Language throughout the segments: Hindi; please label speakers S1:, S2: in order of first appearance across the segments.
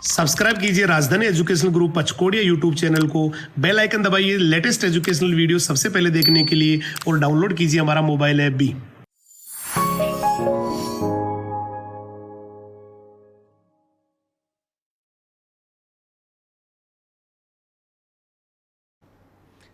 S1: सब्सक्राइब कीजिए राजधानी एजुकेशनल ग्रुप पचकोड़िया यूट्यूब चैनल को, बेल आइकन दबाइए लेटेस्ट एजुकेशनल वीडियो सबसे पहले देखने के लिए और डाउनलोड कीजिए हमारा मोबाइल ऐप भी।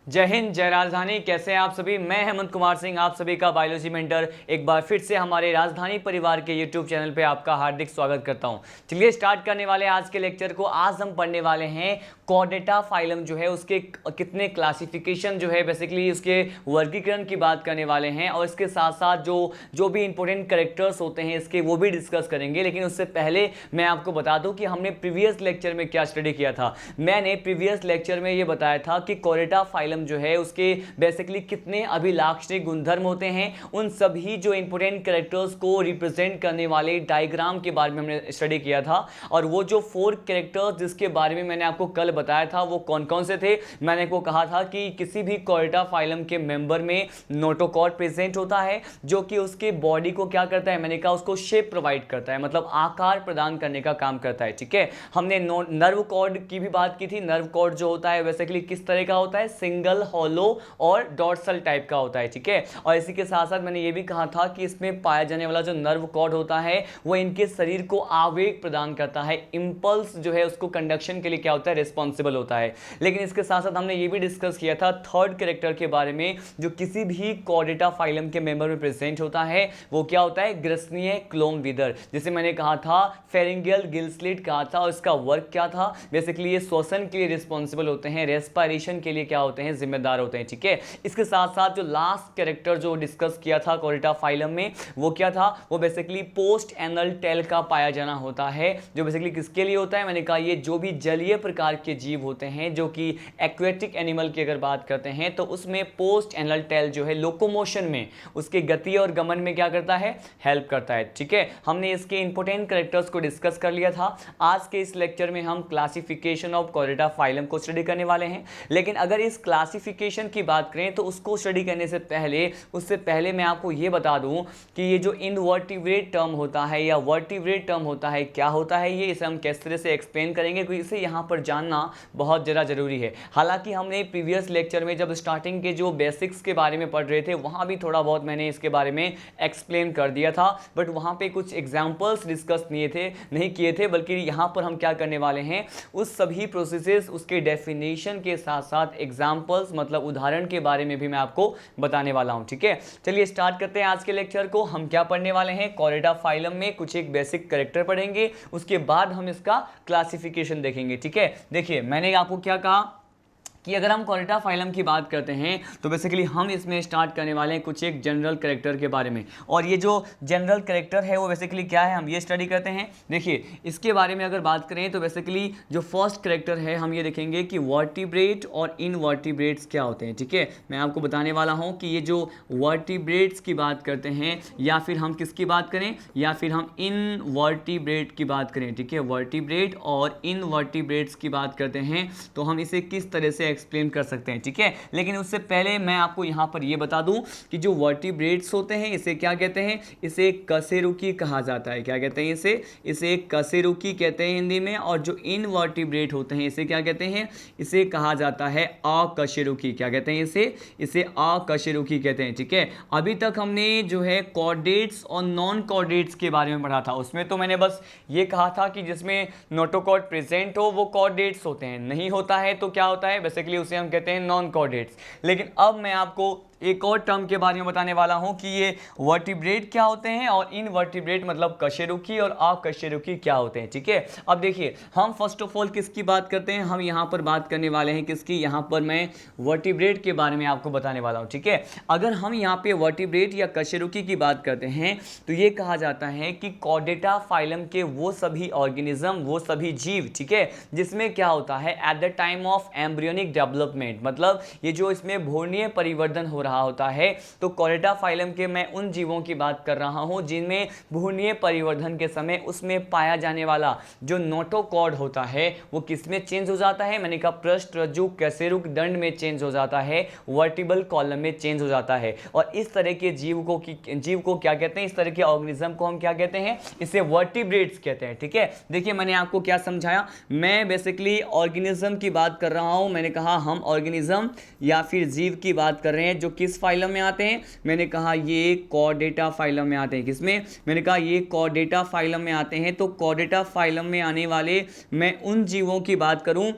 S2: जय हिंद, जय राजधानी। कैसे हैं आप सभी? मैं हेमंत कुमार सिंह, आप सभी का बायोलॉजी मेंटर, एक बार फिर से हमारे राजधानी परिवार के यूट्यूब चैनल पे आपका हार्दिक स्वागत करता हूं। चलिए स्टार्ट करने वाले हैं आज के लेक्चर को। आज हम पढ़ने वाले हैं कॉर्डेटा फाइलम जो है उसके कितने क्लासिफिकेशन जो है, बेसिकली उसके वर्गीकरण की बात करने वाले हैं, और इसके साथ साथ जो भी इंपॉर्टेंट कैरेक्टर्स होते हैं इसके वो भी डिस्कस करेंगे। लेकिन उससे पहले मैं आपको बता दूं कि हमने प्रीवियस लेक्चर में क्या स्टडी किया था। मैंने प्रीवियस लेक्चर में ये बताया था कि कॉर्डेटा फाइलम जो है उसके बेसिकली कितने अभिलाक्षणिक गुणधर्म होते हैं, उन सभी जो इंपॉर्टेंट कैरेक्टर्स को रिप्रेजेंट करने वाले डायग्राम के बारे में हमने स्टडी किया था। और वो जो 4 कैरेक्टर्स जिसके बारे में मैंने आपको कल बताया था वो कौन कौन से थे। मैंने को कहा था कि किसी भी कॉर्डेटा फाइलम के मेंबर में नोटोकॉर्ड प्रेजेंट होता है जो कि उसके बॉडी को क्या करता है, मैंने कहा उसको शेप प्रोवाइड करता है, मतलब आकार प्रदान करने का काम करता है। ठीक है, हमने नर्व कॉर्ड की भी बात की थी। नर्व कॉर्ड जो होता है बेसिकली किस तरह का होता है, सिंगल, हॉलो और डॉर्सल टाइप का होता है। ठीक है, और इसी के साथ साथ मैंने ये भी कहा था कि इसमें पाया जाने वाला जो नर्व कॉर्ड होता है वो इनके शरीर को आवेग प्रदान करता है, इंपल्स जो है उसको कंडक्शन के लिए क्या होता है, रिस्पॉन्सिबल होता है। लेकिन इसके साथ साथ हमने ये भी डिस्कस किया था थर्ड कैरेक्टर के बारे में जो किसी भी कॉर्डेटा फाइलम के मेंबर में प्रेजेंट होता है, वो क्या होता है, ग्रसनीय क्लोम विदर, जिसे मैंने कहा था फेरिंगियल गिल स्लिट कहा था। और इसका वर्क क्या था, बेसिकली ये श्वसन के लिए रिस्पॉन्सिबल होते हैं, रेस्पिरेशन के लिए क्या होते हैं, जिम्मेदार होते हैं। ठीक है, इसके साथ साथ जो लास्ट कैरेक्टर जो डिस्कस किया था कॉर्डेटा फाइलम में वो क्या था, वो बेसिकली पोस्ट एनल टेल का पाया जाना होता है, जो बेसिकली किसके लिए होता है, मैंने कहा ये जो भी जलीय प्रकार के जीव होते हैं जो कि एक्वेटिक एनिमल की अगर बात करते हैं तो उसमें पोस्ट एनल टेल जो है लोकोमोशन में, उसके गति और गमन में क्या करता है, हेल्प करता है। ठीक है, हमने इसके इंपॉर्टेंट कैरेक्टर्स को डिस्कस कर लिया था। आज के इस लेक्चर में हम क्लासिफिकेशन ऑफ कॉर्डेटा फाइलम को स्टडी करने वाले हैं। लेकिन अगर इस क्लासिफिकेशन की बात करें तो उसको स्टडी करने से पहले, उससे पहले मैं आपको यह बता दूं कि ये जो इनवर्टिब्रेट टर्म होता है या वर्टिब्रेट टर्म होता है, क्या होता है ये, इसे हम किस तरह से एक्सप्लेन करेंगे, क्योंकि इसे यहाँ पर जानना बहुत ज़्यादा जरूरी है। हालांकि हमने प्रीवियस लेक्चर में जब स्टार्टिंग के जो बेसिक्स के बारे में पढ़ रहे थे वहाँ भी थोड़ा बहुत मैंने इसके बारे में एक्सप्लेन कर दिया था, बट वहाँ पे कुछ एग्जाम्पल्स डिस्कस नहीं किए थे, बल्कि यहाँ पर हम क्या करने वाले हैं, उस सभी प्रोसेसेस, उसके डेफिनेशन के साथ साथ एग्जाम्पल्स मतलब उदाहरण के बारे में भी मैं आपको बताने वाला हूं। ठीक है, चलिए स्टार्ट करते हैं आज के लेक्चर को। हम क्या पढ़ने वाले हैं, कॉर्डेटा फाइलम में कुछ एक बेसिक कैरेक्टर पढ़ेंगे, उसके बाद हम इसका क्लासिफिकेशन देखेंगे। ठीक है, देखिए मैंने आपको क्या कहा कि अगर हम कॉर्डेटा फाइलम की बात करते हैं तो बेसिकली हम इसमें स्टार्ट करने वाले हैं कुछ एक जनरल कैरेक्टर के बारे में। और ये जो जनरल कैरेक्टर है वो बेसिकली क्या है, हम ये स्टडी करते हैं। देखिए इसके बारे में अगर बात करें तो बेसिकली जो फर्स्ट कैरेक्टर है हम ये देखेंगे कि वर्टिब्रेट और इनवर्टिब्रेट्स क्या होते हैं। ठीक है, मैं आपको बताने वाला हूँ कि ये जो वर्टिब्रेट्स की बात करते हैं या फिर हम किसकी बात करें, या फिर हम इनवर्टिब्रेट की बात करें। ठीक है, वर्टिब्रेट और इनवर्टिब्रेट्स की बात करते हैं तो हम इसे किस तरह से एक्सप्लेन कर सकते हैं। ठीक है, लेकिन उससे पहले मैं आपको यहां पर यह बता दूं कि जो वर्टिब्रेट्स होते हैं इसे क्या कहते हैं, इसे कशेरुकी कहा जाता है। क्या कहते हैं इसे कशेरुकी कहते हैं हिंदी में। और जो इनवर्टिब्रेट होते हैं इसे क्या कहते हैं, इसे कहा जाता है अकशेरुकी। क्या कहते हैं इसे अकशेरुकी कहते हैं। ठीक है, अभी तक हमने जो है कॉर्डेट्स और नॉन कॉर्डेट्स के बारे में पढ़ा था। उसमें तो मैंने बस ये कहा था कि जिसमें नोटोकॉर्ड प्रेजेंट हो वो कॉर्डेट्स होते हैं, नहीं होता है तो क्या होता है, बेसिकली उसे हम कहते हैं नॉन कॉर्डेट्स। लेकिन अब मैं आपको एक और टर्म के बारे में बताने वाला हूं कि ये वर्टिब्रेट क्या होते हैं और इनवर्टिब्रेट मतलब कशेरुकी और अकशेरुकी क्या होते हैं। ठीक है, अब देखिए हम फर्स्ट ऑफ ऑल किसकी बात करते हैं, हम यहां पर बात करने वाले हैं किसकी, यहां पर मैं वर्टिब्रेट के बारे में आपको बताने वाला हूं। ठीक है, अगर हम यहां पे वर्टिब्रेट या कशेरुकी की बात करते हैं तो ये कहा जाता है कि कॉर्डेटा फाइलम के वो सभी ऑर्गेनिज्म, वो सभी जीव, ठीक है, जिसमें क्या होता है at the time of embryonic embryonic development, मतलब ये जो इसमें भ्रूणीय परिवर्धन हो रहा होता है। तो कॉर्डेटा फाइलम के मैं उन जीवों की बात कर रहा हूं जिनमें भ्रूणीय परिवर्धन के समय उसमें पाया जाने वाला जो नोटोकॉर्ड होता है वो किसमें चेंज हो जाता है, मैंने कहा पृष्ठ रज्जु कशेरुक दंड में चेंज हो जाता है, वर्टिबल कॉलम में चेंज हो जाता है। और इस तरह के जीव को क्या कहते हैं, इस तरह के ऑर्गेनिज्म को हम क्या कहते हैं, इसे वर्टिब्रेट्स कहते हैं। ठीक है, देखिए मैंने आपको क्या समझाया, मैं बेसिकली ऑर्गेनिज्म की बात कर रहा हूं। मैंने कहा हम ऑर्गेनिज्म या फिर जीव की बात कर रहे हैं जो किस फाइलम में आते हैं, मैंने कहा ये कॉर्डेटा फाइलम में आते हैं। किसमें, मैंने कहा ये कॉर्डेटा फाइलम में आते हैं। तो कॉर्डेटा फाइलम में आने वाले मैं उन जीवों की बात करूं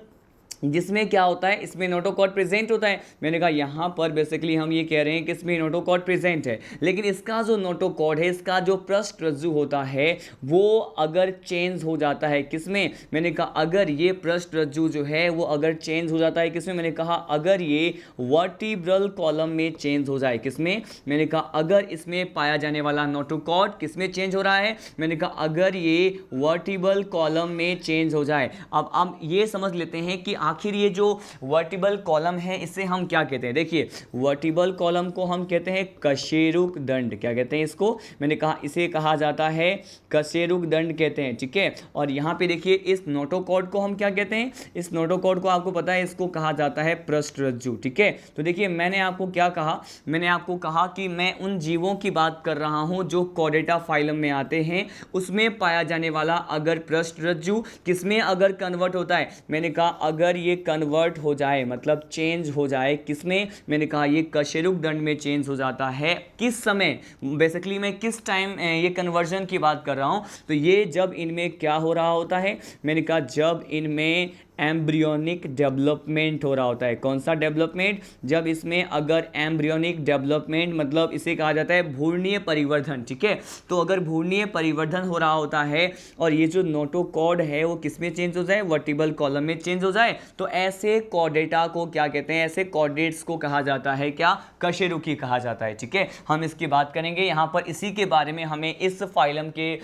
S2: जिसमें क्या होता है, इसमें नोटोकॉर्ड प्रेजेंट होता है। मैंने कहा यहाँ पर बेसिकली हम ये कह रहे हैं कि इसमें नोटोकॉर्ड प्रेजेंट है, लेकिन इसका जो नोटोकॉर्ड है, इसका जो पृष्ठ रज्जु होता है वो अगर चेंज हो जाता है, किसमें, मैंने कहा अगर ये पृष्ठ रज्जु जो है वो अगर चेंज हो जाता है, किसमें, मैंने कहा अगर ये वर्टिब्रल कॉलम में चेंज हो जाए। किसमें, मैंने कहा अगर इसमें पाया जाने वाला नोटोकॉर्ड किसमें चेंज हो रहा है, मैंने कहा अगर ये वर्टिबल कॉलम में चेंज हो जाए। अब ये समझ लेते हैं कि आखिर ये जो वर्टिबल कॉलम है इसे हम क्या कहते हैं। देखिए वर्टिबल कॉलम को हम कहते हैं कशेरुक दंड। क्या कहते हैं इसको, मैंने कहा इसे कहा जाता है कशेरुक दंड कहते हैं। ठीक है, और यहाँ पे देखिए इस नोटोकॉर्ड को हम क्या कहते हैं, इस नोटोकॉर्ड को आपको पता है इसको कहा जाता है पृष्ठ रज्जु। ठीक है, तो देखिए मैंने आपको क्या कहा, मैंने आपको कहा कि मैं उन जीवों की बात कर रहा हूं जो कॉर्डेटा फाइलम में आते हैं, उसमें पाया जाने वाला अगर पृष्ठ रज्जु किसमें अगर कन्वर्ट होता है, मैंने कहा अगर ये कन्वर्ट हो जाए मतलब चेंज हो जाए, किसमें, मैंने कहा ये कशेरुक दंड में चेंज हो जाता है। किस समय, बेसिकली मैं किस टाइम ये कन्वर्जन की बात कर रहा हूं, तो ये जब इनमें क्या हो रहा होता है, मैंने कहा जब इनमें एम्ब्रियोनिक डेवलपमेंट हो रहा होता है। कौन सा डेवलपमेंट, जब इसमें अगर एम्ब्रियोनिक डेवलपमेंट मतलब इसे कहा जाता है भ्रूणीय परिवर्धन। ठीक है, तो अगर भ्रूणीय परिवर्धन हो रहा होता है और ये जो नोटोकॉर्ड है वो किसमें चेंज हो जाए, वर्टिबल कॉलम में चेंज हो जाए, तो ऐसे कॉर्डेटा को क्या कहते हैं, ऐसे कॉर्डेट्स को कहा जाता है क्या, कशेरुकी कहा जाता है। ठीक है, हम इसकी बात करेंगे यहाँ पर, इसी के बारे में हमें इस फाइलम के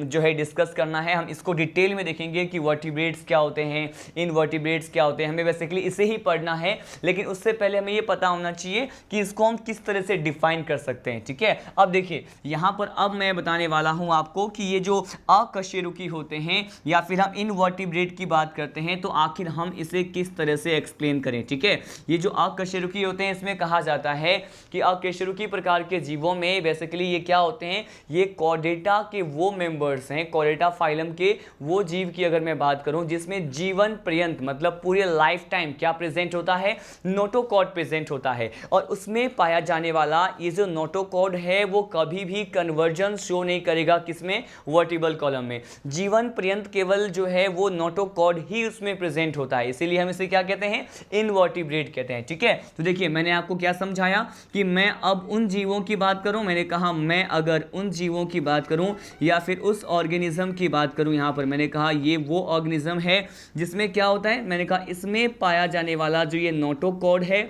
S2: जो है डिस्कस करना है। हम इसको डिटेल में देखेंगे कि वर्टिब्रेट्स क्या होते हैं, इनवर्टिब्रेट्स क्या होते हैं, हमें बेसिकली इसे ही पढ़ना है। लेकिन उससे पहले हमें ये पता होना चाहिए कि इसको हम किस तरह से डिफाइन कर सकते हैं। ठीक है, अब देखिए यहाँ पर अब मैं बताने वाला हूँ आपको कि ये जो अकशेरुकी होते हैं या फिर हम इनवर्टिब्रेट की बात करते हैं तो आखिर हम इसे किस तरह से एक्सप्लेन करें। ठीक है, ये जो अकशेरुकी होते हैं इसमें कहा जाता है कि अकशेरुकी प्रकार के जीवों में बेसिकली ये क्या होते हैं, ये कॉर्डेटा के वो मेंबर्स हैं, कॉर्डेटा फाइलम के वो जीव की अगर मैं बात करूं जिसमें जीवन पर्यंत मतलब पूरे लाइफ टाइम क्या प्रेजेंट होता है, नोटोकॉर्ड प्रेजेंट होता है। और उसमें पाया जाने वाला ये जो नोटोकॉर्ड है वो कभी भी कन्वर्जन शो नहीं करेगा, किसमें, वर्टिबल कॉलम में। जीवन पर्यंत केवल जो है वो नोटोकॉर्ड ही उसमें प्रेजेंट होता है, इसीलिए हम इसे क्या कहते हैं, इनवर्टिब्रेट कहते हैं। ठीक है, तो देखिए मैंने आपको क्या समझाया कि मैं अब उन जीवों की बात करूं, मैंने कहा मैं अगर उन जीवों की बात करूं या फिर उस ऑर्गेनिज्म की बात करूं, यहां पर मैंने कहा ये वो ऑर्गेनिज्म है जिसमें क्या होता है, मैंने कहा इसमें पाया जाने वाला जो ये नोटोकॉर्ड है,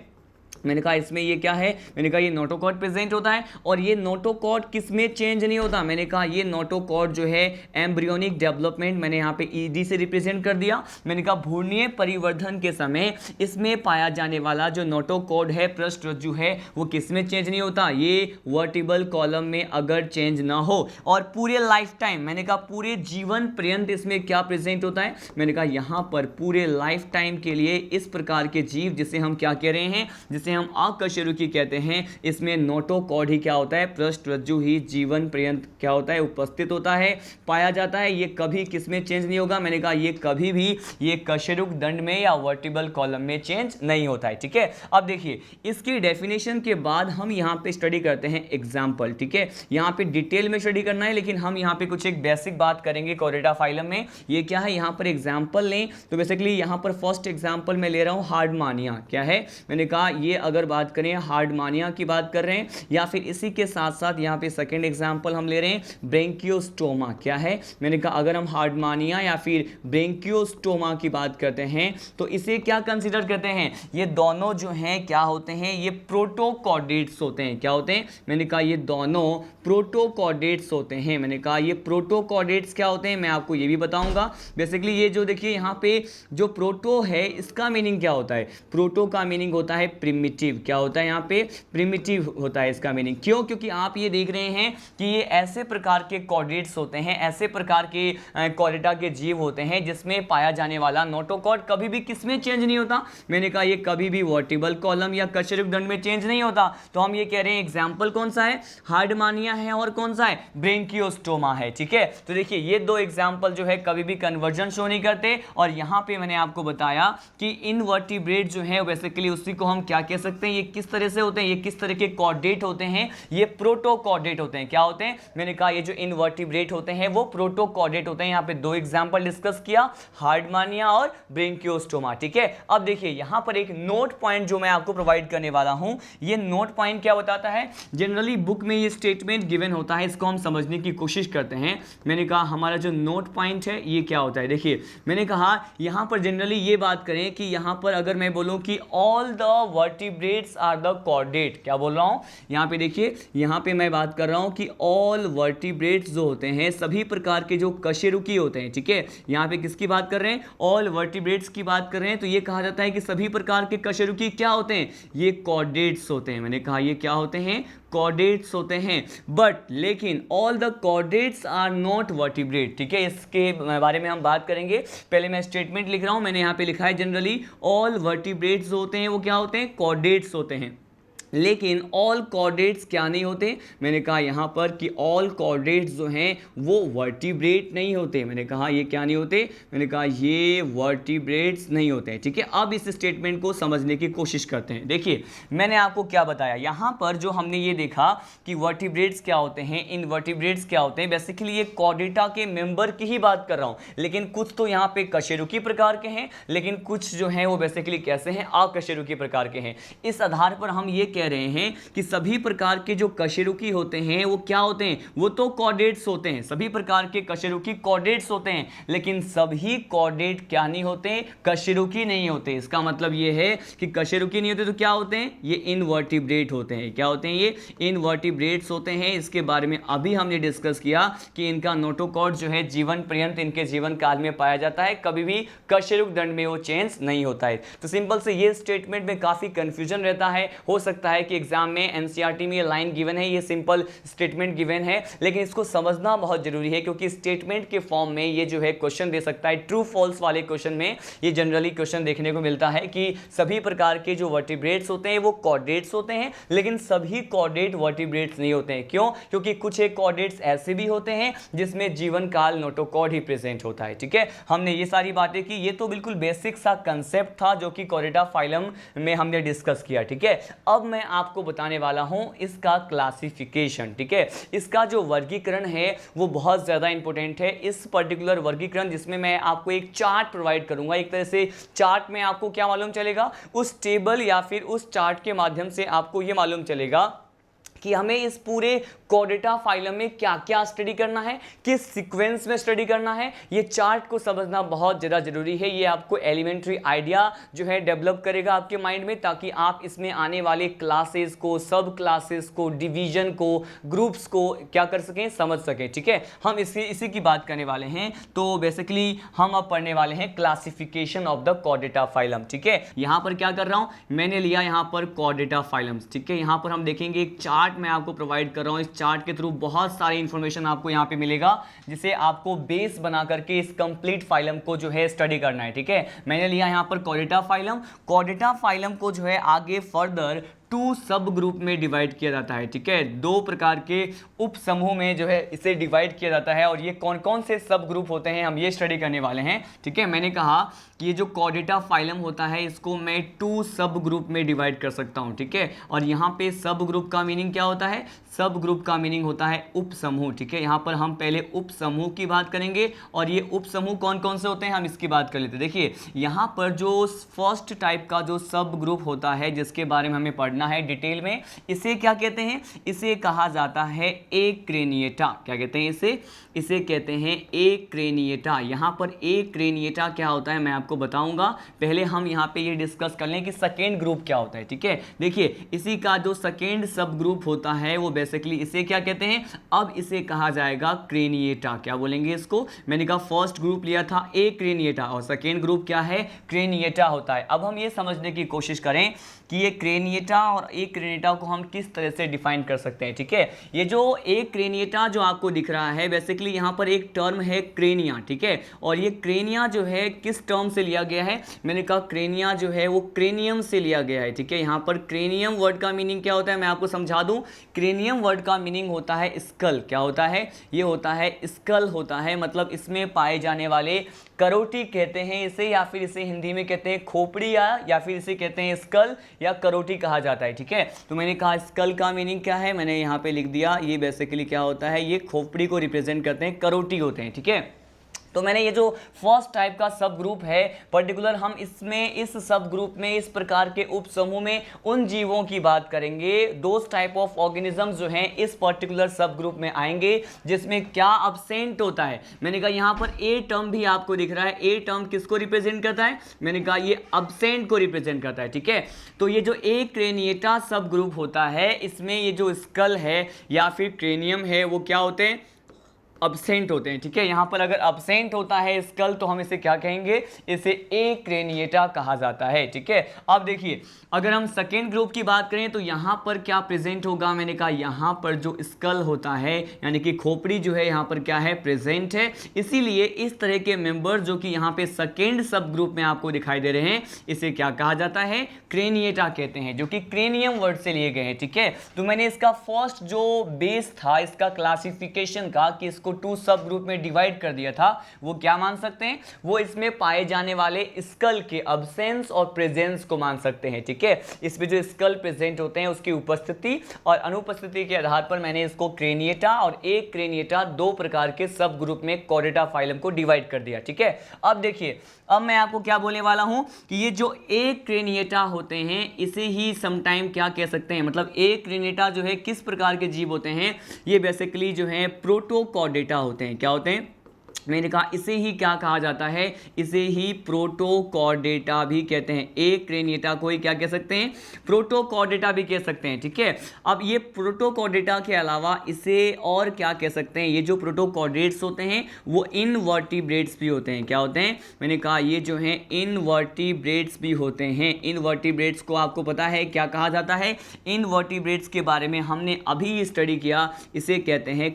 S2: मैंने कहा इसमें ये क्या है, मैंने कहा ये नोटोकॉर्ड प्रेजेंट होता है। और ये नोटोकॉर्ड किसमें चेंज नहीं होता, मैंने कहा ये नोटोकॉर्ड जो है एम्ब्रियोनिक डेवलपमेंट, मैंने यहाँ पे ईडी से रिप्रेजेंट कर दिया। मैंने कहा भ्रूणीय परिवर्धन के समय इसमें पाया जाने वाला जो नोटोकॉर्ड है, पृष्ठ रज्जु है, वो किसमें चेंज नहीं होता, ये वर्टिबल कॉलम में अगर चेंज ना हो। और पूरे लाइफ टाइम, मैंने कहा पूरे जीवन पर्यंत इसमें क्या प्रेजेंट होता है, मैंने कहा यहाँ पर पूरे लाइफ टाइम के लिए इस प्रकार के जीव जिसे हम क्या कह रहे हैं, जिसे हम अकशेरुकी कहते हैं, इसमें नोटोकॉर्ड ही क्या होता है, पृष्ठ रज्जु ही जीवन पर्यंत क्या होता है, उपस्थित होता है, पाया जाता है। ये कभी किसमें चेंज नहीं होगा, मैंने कहा ये कभी भी ये कशेरुक दंड में या वर्टिबल कॉलम में चेंज नहीं होता है। ठीक है, अब देखिए इसकी डेफिनेशन के बाद हम यहाँ पे स्टडी करते हैं एग्जाम्पल। ठीक है, यहाँ पे डिटेल में स्टडी करना है, लेकिन हम यहाँ पे कुछ एक बेसिक बात करेंगे कॉर्डेटा फाइलम में। ये क्या है, यहाँ पर एग्जाम्पल लें तो बेसिकली यहाँ पर फर्स्ट एग्जाम्पल मैं ले रहा हूँ हार्डमानिया। क्या है, मैंने कहा ये अगर बात करें हार्डमानिया की बात कर रहे हैं, या फिर इसी के साथ साथ यहाँ पे सेकेंड एग्जाम्पल हम ले रहे हैं ब्रेंकियोस्टोमा। क्या है, मैंने कहा अगर हम हार्डमानिया या फिर ब्रेंकियोस्टोमा की बात करते हैं तो इसे क्या कंसीडर करते हैं, ये दोनों जो हैं क्या होते हैं, ये प्रोटोकॉर्डेट्स होते हैं। क्या होते हैं, मैंने कहा ये दोनों प्रोटोकॉर्डेट्स होते हैं। मैंने कहा ये प्रोटोकॉर्डेट्स क्या होते हैं, मैं आपको ये भी बताऊंगा। बेसिकली ये जो देखिए यहाँ पे जो प्रोटो है इसका मीनिंग क्या होता है, प्रोटो का मीनिंग होता है प्रिमिटिव। क्या होता है, यहाँ पे प्रिमिटिव होता है इसका मीनिंग। क्यों, क्योंकि आप ये देख रहे हैं कि ये ऐसे प्रकार के कॉर्डेट्स होते हैं, ऐसे प्रकार के कॉर्डेटा के जीव होते हैं जिसमें पाया जाने वाला नोटोकॉर्ड कभी भी किसमें चेंज नहीं होता। मैंने कहा ये कभी भी वर्टिबल कॉलम या कशेरुक दंड में चेंज नहीं होता। तो हम ये कह रहे हैं एग्जाम्पल कौन सा है, हार्डमानिया है और कौन सा है, ब्रेंकियोस्टोमा है। ठीक है, तो देखिए ये दो एग्जाम्पल जो है कभी भी कन्वर्जन शो नहीं करते। और यहाँ पे मैंने आपको बताया कि इनवर्टिब्रेट जो है बेसिकली उसी को हम क्या कह सकते हैं, ये किस तरह से होते हैं, ये किस तरह के कॉर्डेट होते हैं, ये प्रोटोकॉर्डेट होते हैं। क्या होते हैं, मैंने कहा ये जो इनवर्टिब्रेट होते हैं वो प्रोटोकॉर्डेट होते हैं। यहाँ पे दो एग्जाम्पल डिस्कस किया, हार्डमानिया और ब्रेंकियोस्टोमा। ठीक है, अब देखिए यहाँ पर एक नोट पॉइंट जो मैं आपको प्रोवाइड करने वाला हूं, ये नोट पॉइंट क्या बताता है, जनरली बुक में ये स्टेटमेंट गिवन होता है, इसको हम समझने की कोशिश करते हैं। मैंने कहा हमारा जो नोट पॉइंट है ये क्या होता है। देखिए मैंने कहा यहाँ पर जनरली ये बात करें कि यहाँ पर अगर मैं बोलूँ कि all the vertebrates are the chordate, क्या बोल रहा हूँ, यहाँ पे देखिए यहाँ पे मैं बात कर रहा हूँ कि ऑल वर्टिब्रेट्स जो होते हैं सभी प्रकार के जो कशेरुकी होते हैं। ठीक है, यहाँ पे किसकी बात कर रहे हैं, ऑल वर्टिब्रेट्स की बात कर रहे हैं। तो ये कहा जाता है कि सभी प्रकार के कशेरुकी क्या होते हैं, ये कॉर्डेट्स होते हैं। मैंने कहा ये क्या होते हैं, कॉर्डेट्स होते हैं। बट लेकिन all the chordates are not vertebrate. ठीक है, इसके बारे में हम बात करेंगे। पहले मैं स्टेटमेंट लिख रहा हूं, मैंने यहां पे लिखा है जनरली ऑल वर्टिब्रेट्स होते हैं वो क्या होते हैं, कॉर्डेट्स होते हैं। लेकिन ऑल कॉर्डेट्स क्या नहीं होते, मैंने कहा यहाँ पर कि ऑल कॉर्डेट्स जो हैं वो वर्टिब्रेट नहीं होते। मैंने कहा ये क्या नहीं होते, मैंने कहा ये वर्टिब्रेट्स नहीं होते हैं। ठीक है, अब इस स्टेटमेंट को समझने की कोशिश करते हैं। देखिए मैंने आपको क्या बताया, यहाँ पर जो हमने ये देखा कि वर्टिब्रेट्स क्या होते हैं, इनवर्टिब्रेट्स क्या होते हैं, बेसिकली ये कॉर्डेटा के मेंबर की ही बात कर रहा हूँ। लेकिन कुछ तो यहाँ पे कशेरुकी प्रकार के हैं, लेकिन कुछ जो हैं वो बेसिकली कैसे हैं, अकशेरुकी प्रकार के हैं। इस आधार पर हम ये कह रहे हैं कि सभी प्रकार के जो कशेरुकी होते हैं वो क्या होते हैं, वो तो कॉर्डेट्स होते हैं। सभी प्रकार के कशेरुकी कॉर्डेट्स होते हैं, लेकिन सभी कॉर्डेट क्या नहीं होते, कशेरुकी नहीं होते। इसका मतलब ये है कि कशेरुकी नहीं होते तो क्या होते हैं, ये इनवर्टिब्रेट होते हैं। क्या होते हैं, ये इनवर्टिब्रेट्स होते हैं। इसके बारे में अभी हमने डिस्कस किया कि इनका नोटोकॉर्ड जो है जीवन पर्यंत इनके जीवन काल में पाया जाता है, कभी भी कशेरुक दंड में वो चेंज नहीं होता है। तो सिंपल से ये स्टेटमेंट में काफी कंफ्यूजन रहता है। हो सकता है कि एग्जाम में एनसीईआरटी में ये लाइन गिवन है, ये सिंपल स्टेटमेंट गिवन है, लेकिन इसको समझना बहुत जरूरी है क्योंकि स्टेटमेंट के फॉर्म में ये जो है क्वेश्चन दे सकता है। ट्रू फॉल्स वाले क्वेश्चन में ये जनरली क्वेश्चन देखने को मिलता है कि सभी प्रकार के जो वर्टिब्रेट्स होते हैं वो कॉर्डेट्स होते हैं, लेकिन सभी कॉर्डेट वर्टिब्रेट्स नहीं होते हैं। क्यों, क्योंकि कुछ एक कॉर्डेट्स ऐसे भी होते हैं जिसमें जीवन काल नोटोकॉर्ड ही प्रेजेंट होता है। ठीक है, हमने ये सारी बातें की, ये तो बिल्कुल बेसिक सा कंसेप्ट था जो कि कॉर्डेटा फाइलम में हमने डिस्कस किया। ठीक है, अब मैं आपको बताने वाला हूं इसका क्लासिफिकेशन। ठीक है, इसका जो वर्गीकरण है वो बहुत ज्यादा इंपॉर्टेंट है। इस पर्टिकुलर वर्गीकरण जिसमें मैं आपको एक चार्ट प्रोवाइड करूंगा, एक तरह से चार्ट में आपको क्या मालूम चलेगा, उस टेबल या फिर उस चार्ट के माध्यम से आपको ये मालूम चलेगा कि हमें इस पूरे कॉर्डेटा फाइलम में क्या क्या स्टडी करना है, किस सीक्वेंस में स्टडी करना है। ये चार्ट को समझना बहुत ज़्यादा जरूरी है। ये आपको एलिमेंट्री आइडिया जो है डेवलप करेगा आपके माइंड में, ताकि आप इसमें आने वाले क्लासेस को, सब क्लासेस को, डिवीजन को, ग्रुप्स को क्या कर सकें, समझ सकें। ठीक है, हम इसी की बात करने वाले हैं। तो बेसिकली हम अब पढ़ने वाले हैं classification of the Chordata phylum. ठीक है, यहाँ पर क्या कर रहा हूँ, मैंने लिया यहाँ पर कॉर्डेटा फाइलम्स। ठीक है, यहाँ पर हम देखेंगे एक चार्ट मैं आपको प्रोवाइड कर रहा हूं। इस चार्ट के थ्रू बहुत सारी इंफॉर्मेशन आपको यहां पे मिलेगा, जिसे आपको बेस बना करके इस कंप्लीट फाइलम को जो है स्टडी करना है। ठीक है, मैंने लिया यहां पर कॉर्डेटा फाइलम। कॉर्डेटा फाइलम को जो है आगे फर्दर 2 सब ग्रुप में डिवाइड किया जाता है। ठीक है, 2 प्रकार के उप समूह में जो है इसे डिवाइड किया जाता है, और ये कौन कौन से सब ग्रुप होते हैं हम ये स्टडी करने वाले हैं। ठीक है, मैंने कहा कि ये जो कॉर्डेटा फाइलम होता है इसको मैं 2 सब ग्रुप में डिवाइड कर सकता हूं। ठीक है, और यहाँ पे सब ग्रुप का मीनिंग क्या होता है, सब ग्रुप का मीनिंग होता है उप समूह। ठीक है, यहाँ पर हम पहले उप समूह की बात करेंगे और ये उप समूह कौन कौन से होते हैं हम इसकी बात कर लेते हैं। देखिए यहाँ पर जो फर्स्ट टाइप का जो सब ग्रुप होता है जिसके बारे में हमें पढ़ना है डिटेल में, इसे क्या कहते हैं, इसे कहा जाता है एक्रेनिएटा। क्या कहते हैं इसे कहते हैं एक्रेनिएटा। यहाँ पर एक्रेनिएटा क्या होता है मैं आपको बताऊंगा, पहले हम यहाँ पे ये डिस्कस कर लें कि सेकेंड ग्रुप क्या होता है। ठीक है, देखिए इसी का जो सेकेंड सब ग्रुप होता है वो बेसिकली इसे क्या कहते हैं, अब इसे कहा जाएगा क्रेनिएटा। क्या बोलेंगे इसको, मैंने कहा फर्स्ट ग्रुप लिया था एक्रेनिएटा और सेकेंड ग्रुप क्या है, क्रेनिएटा होता है। अब हम ये समझने की कोशिश करें कि ये क्रेनिएटा और एक्रेनिएटा को हम किस तरह से डिफाइन कर सकते हैं। ठीक है, ये जो एक्रेनिएटा जो आपको दिख रहा है बेसिकली यहाँ पर एक टर्म है क्रेनिया। ठीक है, और ये क्रेनिया जो है किस टर्म से लिया गया है, मैंने कहा क्रेनिया जो है वो क्रेनियम से लिया गया है। ठीक है, यहाँ पर क्रेनियम वर्ड का मीनिंग क्या होता है मैं आपको समझा दूं, क्रेनियम वर्ड का मीनिंग होता है स्कल। क्या होता है, ये होता है स्कल होता है, मतलब इसमें पाए जाने वाले करोटी कहते हैं इसे, या फिर इसे हिंदी में कहते हैं खोपड़ी या फिर इसे कहते हैं स्कल या करोटी कहा जाता है। ठीक है, तो मैंने कहा स्कल का मीनिंग क्या है, मैंने यहाँ पे लिख दिया, ये बेसिकली क्या होता है, ये खोपड़ी को रिप्रेजेंट करते हैं, करोटी होते हैं। ठीक है, तो मैंने ये जो फर्स्ट टाइप का सब ग्रुप है पर्टिकुलर हम इसमें इस सब ग्रुप में इस प्रकार के उप समूह में उन जीवों की बात करेंगे, दोज टाइप ऑफ ऑर्गेनिजम्स जो हैं इस पर्टिकुलर सब ग्रुप में आएंगे जिसमें क्या अब्सेंट होता है। मैंने कहा यहाँ पर ए टर्म भी आपको दिख रहा है, ए टर्म किसको रिप्रेजेंट करता है, मैंने कहा ये अब्सेंट को रिप्रेजेंट करता है। ठीक है, तो ये जो एक्रेनिएटा सब ग्रुप होता है इसमें ये जो स्कल है या फिर क्रेनियम है वो क्या होते हैं, अब्सेंट होते हैं। ठीक है, यहाँ पर अगर अब्सेंट होता है स्कल तो हम इसे क्या कहेंगे, इसे एक्रेनिएटा कहा जाता है। ठीक है, अब देखिए अगर हम सेकेंड ग्रुप की बात करें तो यहाँ पर क्या प्रेजेंट होगा, मैंने कहा यहाँ पर जो स्कल होता है यानी कि खोपड़ी जो है यहाँ पर क्या है, प्रेजेंट है। इसीलिए इस तरह के मेंबर जो कि यहाँ पे सेकेंड सब ग्रुप में आपको दिखाई दे रहे हैं इसे क्या कहा जाता है, क्रेनिएटा कहते हैं, जो कि क्रेनियम वर्ड से लिए गए हैं। ठीक है, तो मैंने इसका फर्स्ट जो बेस था इसका क्लासिफिकेशन का कि इसको टू सब ग्रुप में डिवाइड कर दिया था, वो क्या मान सकते हैं, वो इसमें पाए जाने वाले स्कल के अब्सेंस और प्रेजेंस को मान सकते हैं। ठीक है, इसमें जो स्कल प्रेजेंट होते हैं उसकी उपस्थिति और अनुपस्थिति के आधार पर मैंने इसको क्रेनिएटा और एक क्रेनिएटा दो प्रकार के सब ग्रुप में कॉर्डेटा फाइलम को डिवाइड कर दिया। ठीक है, अब देखिए अब मैं आपको क्या बोलने वाला हूं कि ये जो एक क्रेनिएटा होते हैं इसे ही समटाइम क्या कह सकते हैं, मतलब एक क्रेनिएटा जो है किस प्रकार के जीव होते हैं, ये बेसिकली जो है प्रोटोकॉर्डेटा होते हैं। क्या होते हैं, मैंने कहा इसे ही क्या कहा जाता है, इसे ही प्रोटोकॉर्डेटा भी कहते हैं। एक क्रेनिएटा को ही क्या कह सकते हैं, प्रोटोकॉर्डेटा भी कह सकते हैं। ठीक है, अब ये प्रोटोकॉर्डेटा के अलावा इसे और क्या कह सकते हैं, ये जो प्रोटोकॉर्डेट्स होते हैं वो इनवर्टिब्रेट्स भी होते हैं। क्या होते हैं, मैंने कहा ये जो हैं इनवर्टिब्रेट्स भी होते हैं। इनवर्टिब्रेट्स को आपको पता है क्या कहा जाता है, इनवर्टिब्रेट्स के बारे में हमने अभी स्टडी किया, इसे कहते हैं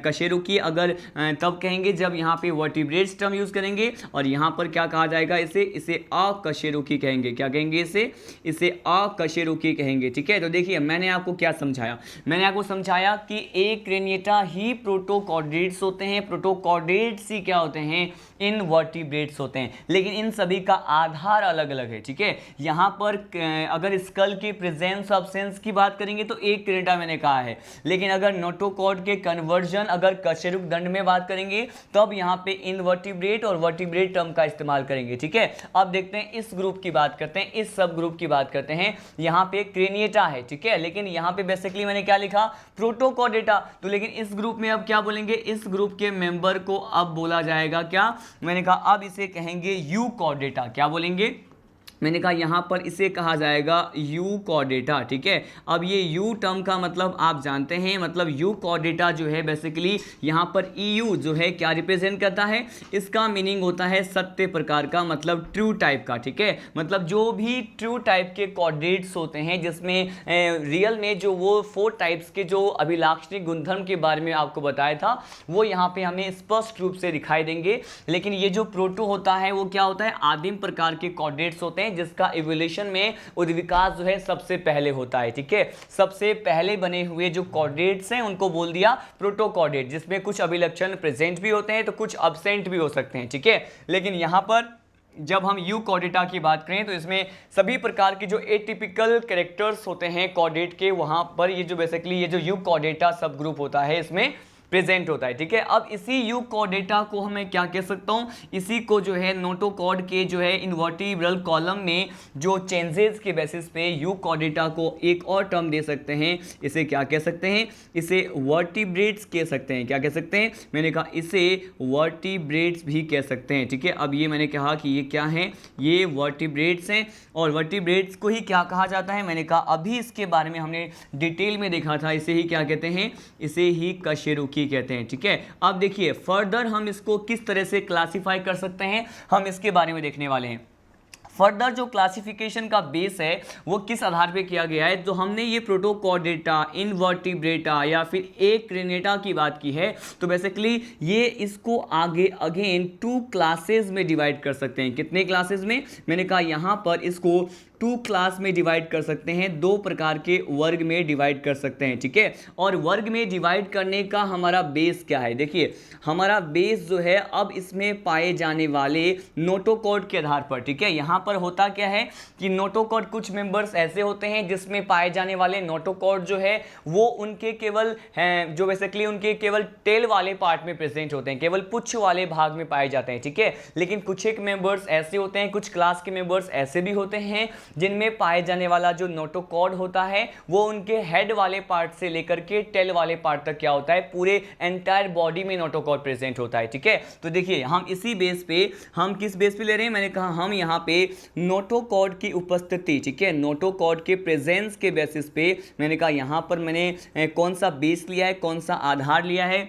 S2: कशेरुकी। अगर तब कहेंगे जब यहाँ पे वर्टिब्रेट्स टर्म यूज करेंगे और यहाँ पर क्या कहा जाएगा, इसे अकशेरुकी कहेंगे। क्या कहेंगे, इसे अकशेरुकी कहेंगे। ठीक है, तो देखिए मैंने आपको क्या समझाया, मैंने आपको समझाया कि एक क्रेनिएटा ही प्रोटोकॉर्डेट्स होते हैं, प्रोटोकॉर्डेट्स ही क्या होते हैं, इनवर्टिब्रेट्स होते हैं, लेकिन इन सभी का आधार अलग अलग है। ठीक है, यहाँ पर अगर स्कल की प्रेजेंस अब्सेंस की बात करेंगे तो एक क्रेनिएटा मैंने कहा है, लेकिन अगर नोटोकॉर्ड के कन्वर्जन अगर कशेरुक दंड में बात करेंगे तब यहाँ पे इनवर्टिब्रेट और वर्टिब्रेट टर्म का इस्तेमाल करेंगे। ठीक है, अब देखते हैं इस ग्रुप की बात करते हैं, इस सब ग्रुप की बात करते हैं। यहाँ पे क्रेनिएटा है, ठीक है, लेकिन यहाँ पे बेसिकली मैंने क्या लिखा, प्रोटोकॉर्डेटा। तो लेकिन इस ग्रुप में अब क्या बोलेंगे, इस ग्रुप के मेंबर को अब बोला जाएगा क्या, मैंने कहा अब इसे कहेंगे यूकॉर्डेटा। क्या बोलेंगे, मैंने कहा यहाँ पर इसे कहा जाएगा यूकॉर्डेटा। ठीक है, अब ये यू टर्म का मतलब आप जानते हैं, मतलब यूकॉर्डेटा जो है बेसिकली यहाँ पर ईयू जो है क्या रिप्रेजेंट करता है, इसका मीनिंग होता है सत्य प्रकार का, मतलब ट्रू टाइप का। ठीक है, मतलब जो भी ट्रू टाइप के कॉर्डेट्स होते हैं जिसमें रियल में जो वो 4 टाइप्स के जो अभिलाक्षणिक गुणधर्म के बारे में आपको बताया था वो यहाँ पे हमें स्पष्ट रूप से दिखाई देंगे। लेकिन ये जो प्रोटो होता है वो क्या होता है, आदिम प्रकार के कॉर्डेट्स होते हैं जिसका इवोल्यूशन में उद्विकास जो है सबसे पहले होता है। ठीक है, सबसे पहले बने हुए जो कॉर्डेट्स हैं उनको बोल दिया प्रोटोकॉर्डेट, जिसमें कुछ अभिलक्षण प्रेजेंट भी होते हैं तो कुछ अब्सेंट भी हो सकते हैं। ठीक है, लेकिन यहाँ पर जब हम यू कॉर्डेटा की बात करें तो इसमें सभी प्रकार की जो एटिपिकल कैरेक्टर्स होते हैं कॉर्डेट के, वहां पर ये जो बेसिकली ये जो यू कॉर्डेटा सब ग्रुप होता है इसमें प्रेजेंट होता है। ठीक है, अब इसी यू कॉर्डेटा को हमें क्या कह सकता हूं, इसी को जो है नोटोकॉर्ड के जो है इनवर्टिब्रल कॉलम में जो चेंजेस के बेसिस पे यू कॉर्डेटा को एक और टर्म दे सकते हैं, इसे क्या कह सकते हैं, इसे वर्टिब्रेट्स कह सकते हैं। क्या कह सकते हैं, मैंने कहा इसे वर्टिब्रेट्स भी कह सकते हैं। ठीक है, अब ये मैंने कहा कि ये क्या है, ये वर्टिब्रेट्स हैं और वर्टिब्रेट्स को ही क्या कहा जाता है, मैंने कहा अभी इसके बारे में हमने डिटेल में देखा था, इसे ही क्या कहते हैं, इसे ही कशेरुकी कहते हैं। ठीक है, अब देखिए फर्दर हम इसको किस तरह से क्लासिफाई कर सकते हैं, हम इसके बारे में देखने वाले हैं। फर्दर जो क्लासिफिकेशन का बेस है वो किस आधार पे किया गया है, जो हमने ये प्रोटोकॉर्डेटा, इनवर्टिब्रेटा या फिर एक्रेनेटा की बात की है, तो बेसिकली ये इसको आगे अगेन 2 क्लासेस में डिवाइड कर सकते हैं। कितने क्लासेस में, मैंने कहा यहाँ पर इसको 2 क्लास में डिवाइड कर सकते हैं, 2 प्रकार के वर्ग में डिवाइड कर सकते हैं। ठीक है, और वर्ग में डिवाइड करने का हमारा बेस क्या है, देखिए हमारा बेस जो है अब इसमें पाए जाने वाले नोटोकॉर्ड के आधार पर। ठीक है, यहाँ पर होता क्या है कि नोटोकॉर्ड कुछ मेंबर्स ऐसे होते हैं जिसमें पाए जाने वाले नोटोकॉर्ड जो है वो उनके केवल हैं, जो बेसिकली उनके केवल टेल वाले पार्ट में प्रेजेंट होते हैं, केवल पुच्छ वाले भाग में पाए जाते हैं। ठीक है, लेकिन कुछ एक मेंबर्स ऐसे होते हैं, कुछ क्लास के मेंबर्स ऐसे भी होते हैं जिनमें पाए जाने वाला जो नोटोकॉर्ड होता है वो उनके हेड वाले पार्ट से लेकर के टेल वाले पार्ट तक क्या होता है, पूरे एंटायर बॉडी में नोटोकॉर्ड प्रेजेंट होता है। ठीक है, तो देखिए हम इसी बेस पे, हम किस बेस पे ले रहे हैं, मैंने कहा हम यहाँ पे नोटोकॉर्ड की उपस्थिति, ठीक है, नोटोकॉर्ड के प्रेजेंस के बेसिस पे, मैंने कहा यहाँ पर मैंने कौन सा बेस लिया है, कौन सा आधार लिया है,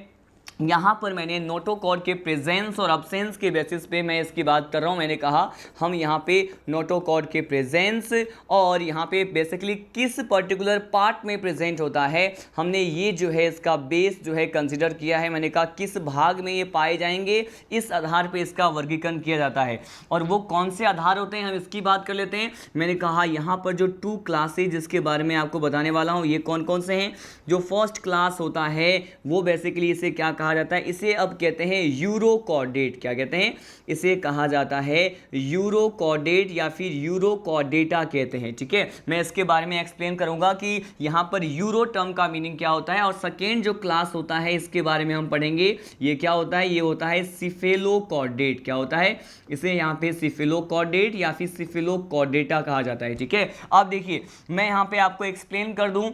S2: यहाँ पर मैंने नोटोकॉर्ड के प्रेजेंस और अब्सेंस के बेसिस पे मैं इसकी बात कर रहा हूँ। मैंने कहा हम यहाँ पे नोटोकॉर्ड के प्रेजेंस और यहाँ पे बेसिकली किस पर्टिकुलर पार्ट में प्रेजेंट होता है, हमने ये जो है इसका बेस जो है कंसिडर किया है। मैंने कहा किस भाग में ये पाए जाएंगे, इस आधार पे इसका वर्गीकरण किया जाता है। और वो कौन से आधार होते हैं, हम इसकी बात कर लेते हैं। मैंने कहा यहाँ पर जो 2 क्लासेज जिसके बारे में आपको बताने वाला हूँ, ये कौन कौन से हैं। जो फर्स्ट क्लास होता है वो बेसिकली इसे क्या कहा जाता है, इसे अब कहते हैं यूरोकॉर्डेट। क्या कहते हैं, इसे कहा जाता है यूरोकॉर्डेट या फिर यूरोकॉर्डेटा कहते हैं। ठीक है, मैं इसके बारे में एक्सप्लेन करूंगा कि यहां पर यूरो टर्म का मीनिंग क्या होता है, और सेकेंड जो क्लास होता है इसके बारे में हम पढ़ेंगे। ये क्या होता है, ये होता है सिफेलोकॉर्डेट। क्या होता है, इसे यहां पे सिफेलोकॉर्डेट या फिर सिफेलोकॉर्डेटा कहा जाता है। ठीक है, अब देखिए मैं यहां पे आपको एक्सप्लेन कर दूं,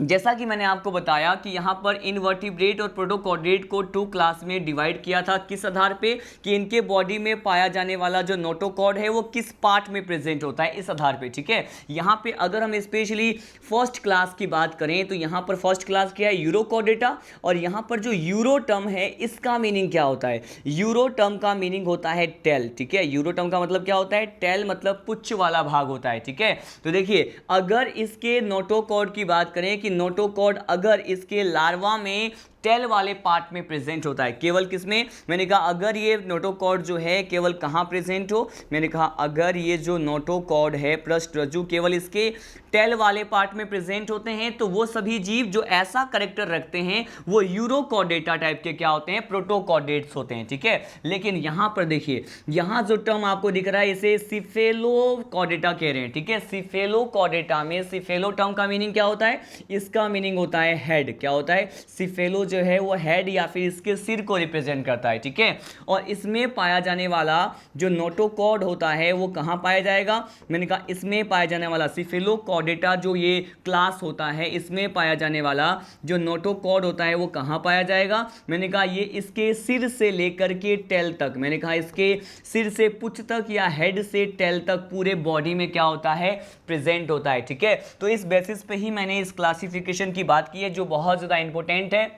S2: जैसा कि मैंने आपको बताया कि यहाँ पर इनवर्टिब्रेट और प्रोटोकॉर्डेट को 2 क्लास में डिवाइड किया था, किस आधार पे कि इनके बॉडी में पाया जाने वाला जो नोटोकॉर्ड है वो किस पार्ट में प्रेजेंट होता है, इस आधार पे। ठीक है, यहाँ पे अगर हम स्पेशली फर्स्ट क्लास की बात करें तो यहाँ पर फर्स्ट क्लास क्या है, यूरोकॉर्डेटा। और यहाँ पर जो यूरो टर्म है इसका मीनिंग क्या होता है, यूरो टर्म का मीनिंग होता है टेल। ठीक है, यूरो टर्म का मतलब क्या होता है, टेल मतलब पुच्छ वाला भाग होता है। ठीक है, तो देखिए अगर इसके नोटोकॉर्ड की बात करें कि नोटोकॉर्ड अगर इसके लार्वा में टेल वाले पार्ट में प्रेजेंट होता है, केवल किसमें, मैंने कहा अगर ये नोटोकॉर्ड जो है केवल कहाँ प्रेजेंट हो, मैंने कहा अगर ये जो नोटोकॉर्ड है पृष्ठरज्जु केवल इसके टेल वाले पार्ट में प्रेजेंट होते हैं तो वो सभी जीव जो ऐसा कैरेक्टर रखते हैं वो यूरोकॉर्डेटा टाइप के क्या होते हैं, प्रोटोकॉर्डेट्स होते हैं। ठीक है, लेकिन यहाँ पर देखिए यहाँ जो टर्म आपको दिख रहा है इसे सिफेलोकॉर्डेटा कह रहे हैं। ठीक है, सिफेलोकॉर्डेटा में सिफेलो टर्म का मीनिंग क्या होता है, इसका मीनिंग होता है हेड। क्या होता है, सिफेलो जो है वो हेड या फिर इसके सिर को रिप्रेजेंट करता है। ठीक है, और इसमें पाया जाने वाला जो नोटोकॉर्ड होता है वो कहाँ पाया जाएगा, मैंने कहा इसमें पाया जाने वाला सिफेलोकॉर्डेटा जो ये क्लास होता है इसमें पाया जाने वाला जो नोटोकॉर्ड होता है वो कहाँ पाया जाएगा, मैंने कहा ये इसके सिर से लेकर के टेल तक, मैंने कहा इसके सिर से पुच्छ तक या हेड से टेल तक पूरे बॉडी में क्या होता है, प्रेजेंट होता है। ठीक है, तो इस बेसिस पे ही मैंने इस क्लासिफिकेशन की बात की है जो बहुत ज़्यादा इंपॉर्टेंट है।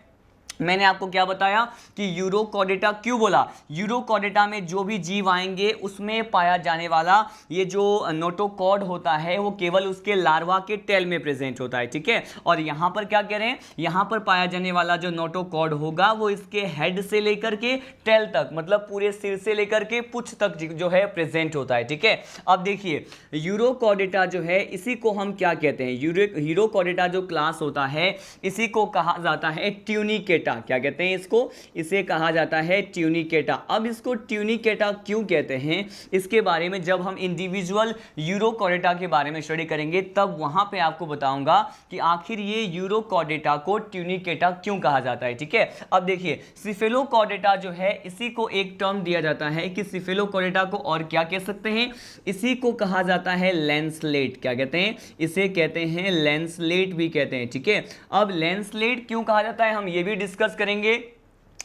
S2: मैंने आपको क्या बताया कि यूरोकॉर्डेटा क्यों बोला, यूरोकॉर्डेटा में जो भी जीव आएंगे उसमें पाया जाने वाला ये जो नोटोकॉर्ड होता है वो केवल उसके लार्वा के टेल में प्रेजेंट होता है। ठीक है, और यहाँ पर क्या कह रहे हैं, यहाँ पर पाया जाने वाला जो नोटोकॉर्ड होगा वो इसके हेड से लेकर के टेल तक मतलब पूरे सिर से लेकर के पुच्छ तक जो है प्रेजेंट होता है। ठीक है, अब देखिए यूरोकॉर्डेटा जो है इसी को हम क्या कहते हैं, यूरोकॉर्डेटा जो क्लास होता है इसी को कहा जाता है ट्यूनिकेटा। ट्यूनिकेटा, क्या कहते हैं इसको, इसे कहा जाता है ट्यूनिकेटा। अब इसको ट्यूनिकेटा क्यों कहते हैं, इसके बारे में जब हम इंडिविजुअल यूरोकॉर्डेटा के बारे में स्टडी करेंगे तब वहां पे आपको बताऊंगा कि आखिर ये यूरोकॉर्डेटा को ट्यूनिकेटा क्यों कहा जाता है। ठीक है, अब देखिए सिफेलोकॉर्डेटा जो है इसी को एक टर्म दिया जाता है कि सिफेलोकॉर्डेटा को और क्या कह सकते हैं, इसी को कहा जाता है लैंसलेट। क्या कहते हैं, इसे कहते हैं लैंसलेट भी कहते हैं। ठीक है, अब लैंसलेट क्यों कहा जाता है हम ये भी डिस्कस करेंगे।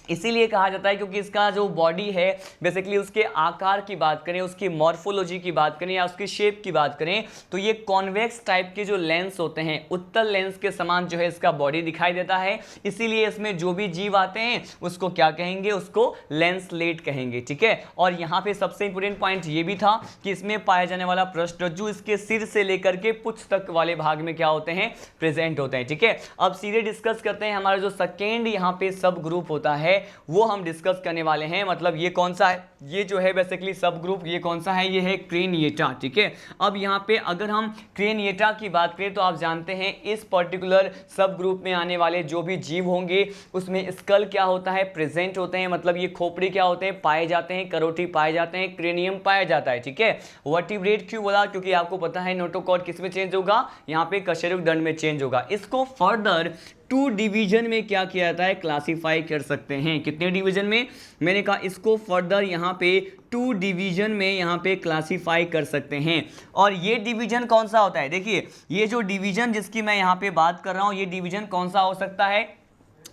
S2: इसीलिए कहा जाता है क्योंकि इसका जो बॉडी है बेसिकली उसके आकार की बात करें, उसकी मॉर्फोलॉजी की बात करें या उसकी शेप की बात करें तो ये कॉन्वेक्स टाइप के जो लेंस होते हैं उत्तल लेंस के समान जो है इसका बॉडी दिखाई देता है। इसीलिए इसमें जो भी जीव आते हैं उसको क्या कहेंगे, उसको लेंसलेट कहेंगे। ठीक है, और यहाँ पे सबसे इंपॉर्टेंट पॉइंट ये भी था कि इसमें पाया जाने वाला पृष्ठरज्जु इसके सिर से लेकर के पुच्छ तक वाले भाग में क्या होते हैं, प्रेजेंट होते हैं। ठीक है, अब सीधे डिस्कस करते हैं हमारा जो सेकेंड यहाँ पे सब ग्रुप होता है वो हम डिस्कस करने वाले हैं। मतलब ये कौन सा है, ये जो है बेसिकली सब ग्रुप ये कौन सा है, ये है क्रेनिएटा। ठीक है, अब यहाँ पे अगर हम क्रेनिएटा की बात करें तो आप जानते हैं इस पर्टिकुलर सब ग्रुप में आने वाले जो भी जीव होंगे उसमें स्कल क्या होता है, प्रेजेंट होते हैं। मतलब ये खोपड़ी क्या होते हैं, पाए जाते हैं, करोटी पाए जाते हैं, क्रेनियम पाया जाता है। ठीक है, वर्टिब्रेट क्यों बोला, क्योंकि आपको पता है नोटोकॉर्ड किस में चेंज होगा, यहाँ पे कशेरुकदंड में चेंज होगा। इसको फर्दर 2 डिवीजन में क्या किया जाता है, क्लासिफाई कर सकते हैं। कितने डिवीजन में, मैंने कहा इसको फर्दर यहाँ पे 2 डिवीजन में यहाँ पे क्लासिफाई कर सकते हैं। और ये डिवीजन कौन सा होता है, देखिए ये जो डिवीजन जिसकी मैं यहाँ पे बात कर रहा हूँ ये डिवीजन कौन सा हो सकता है,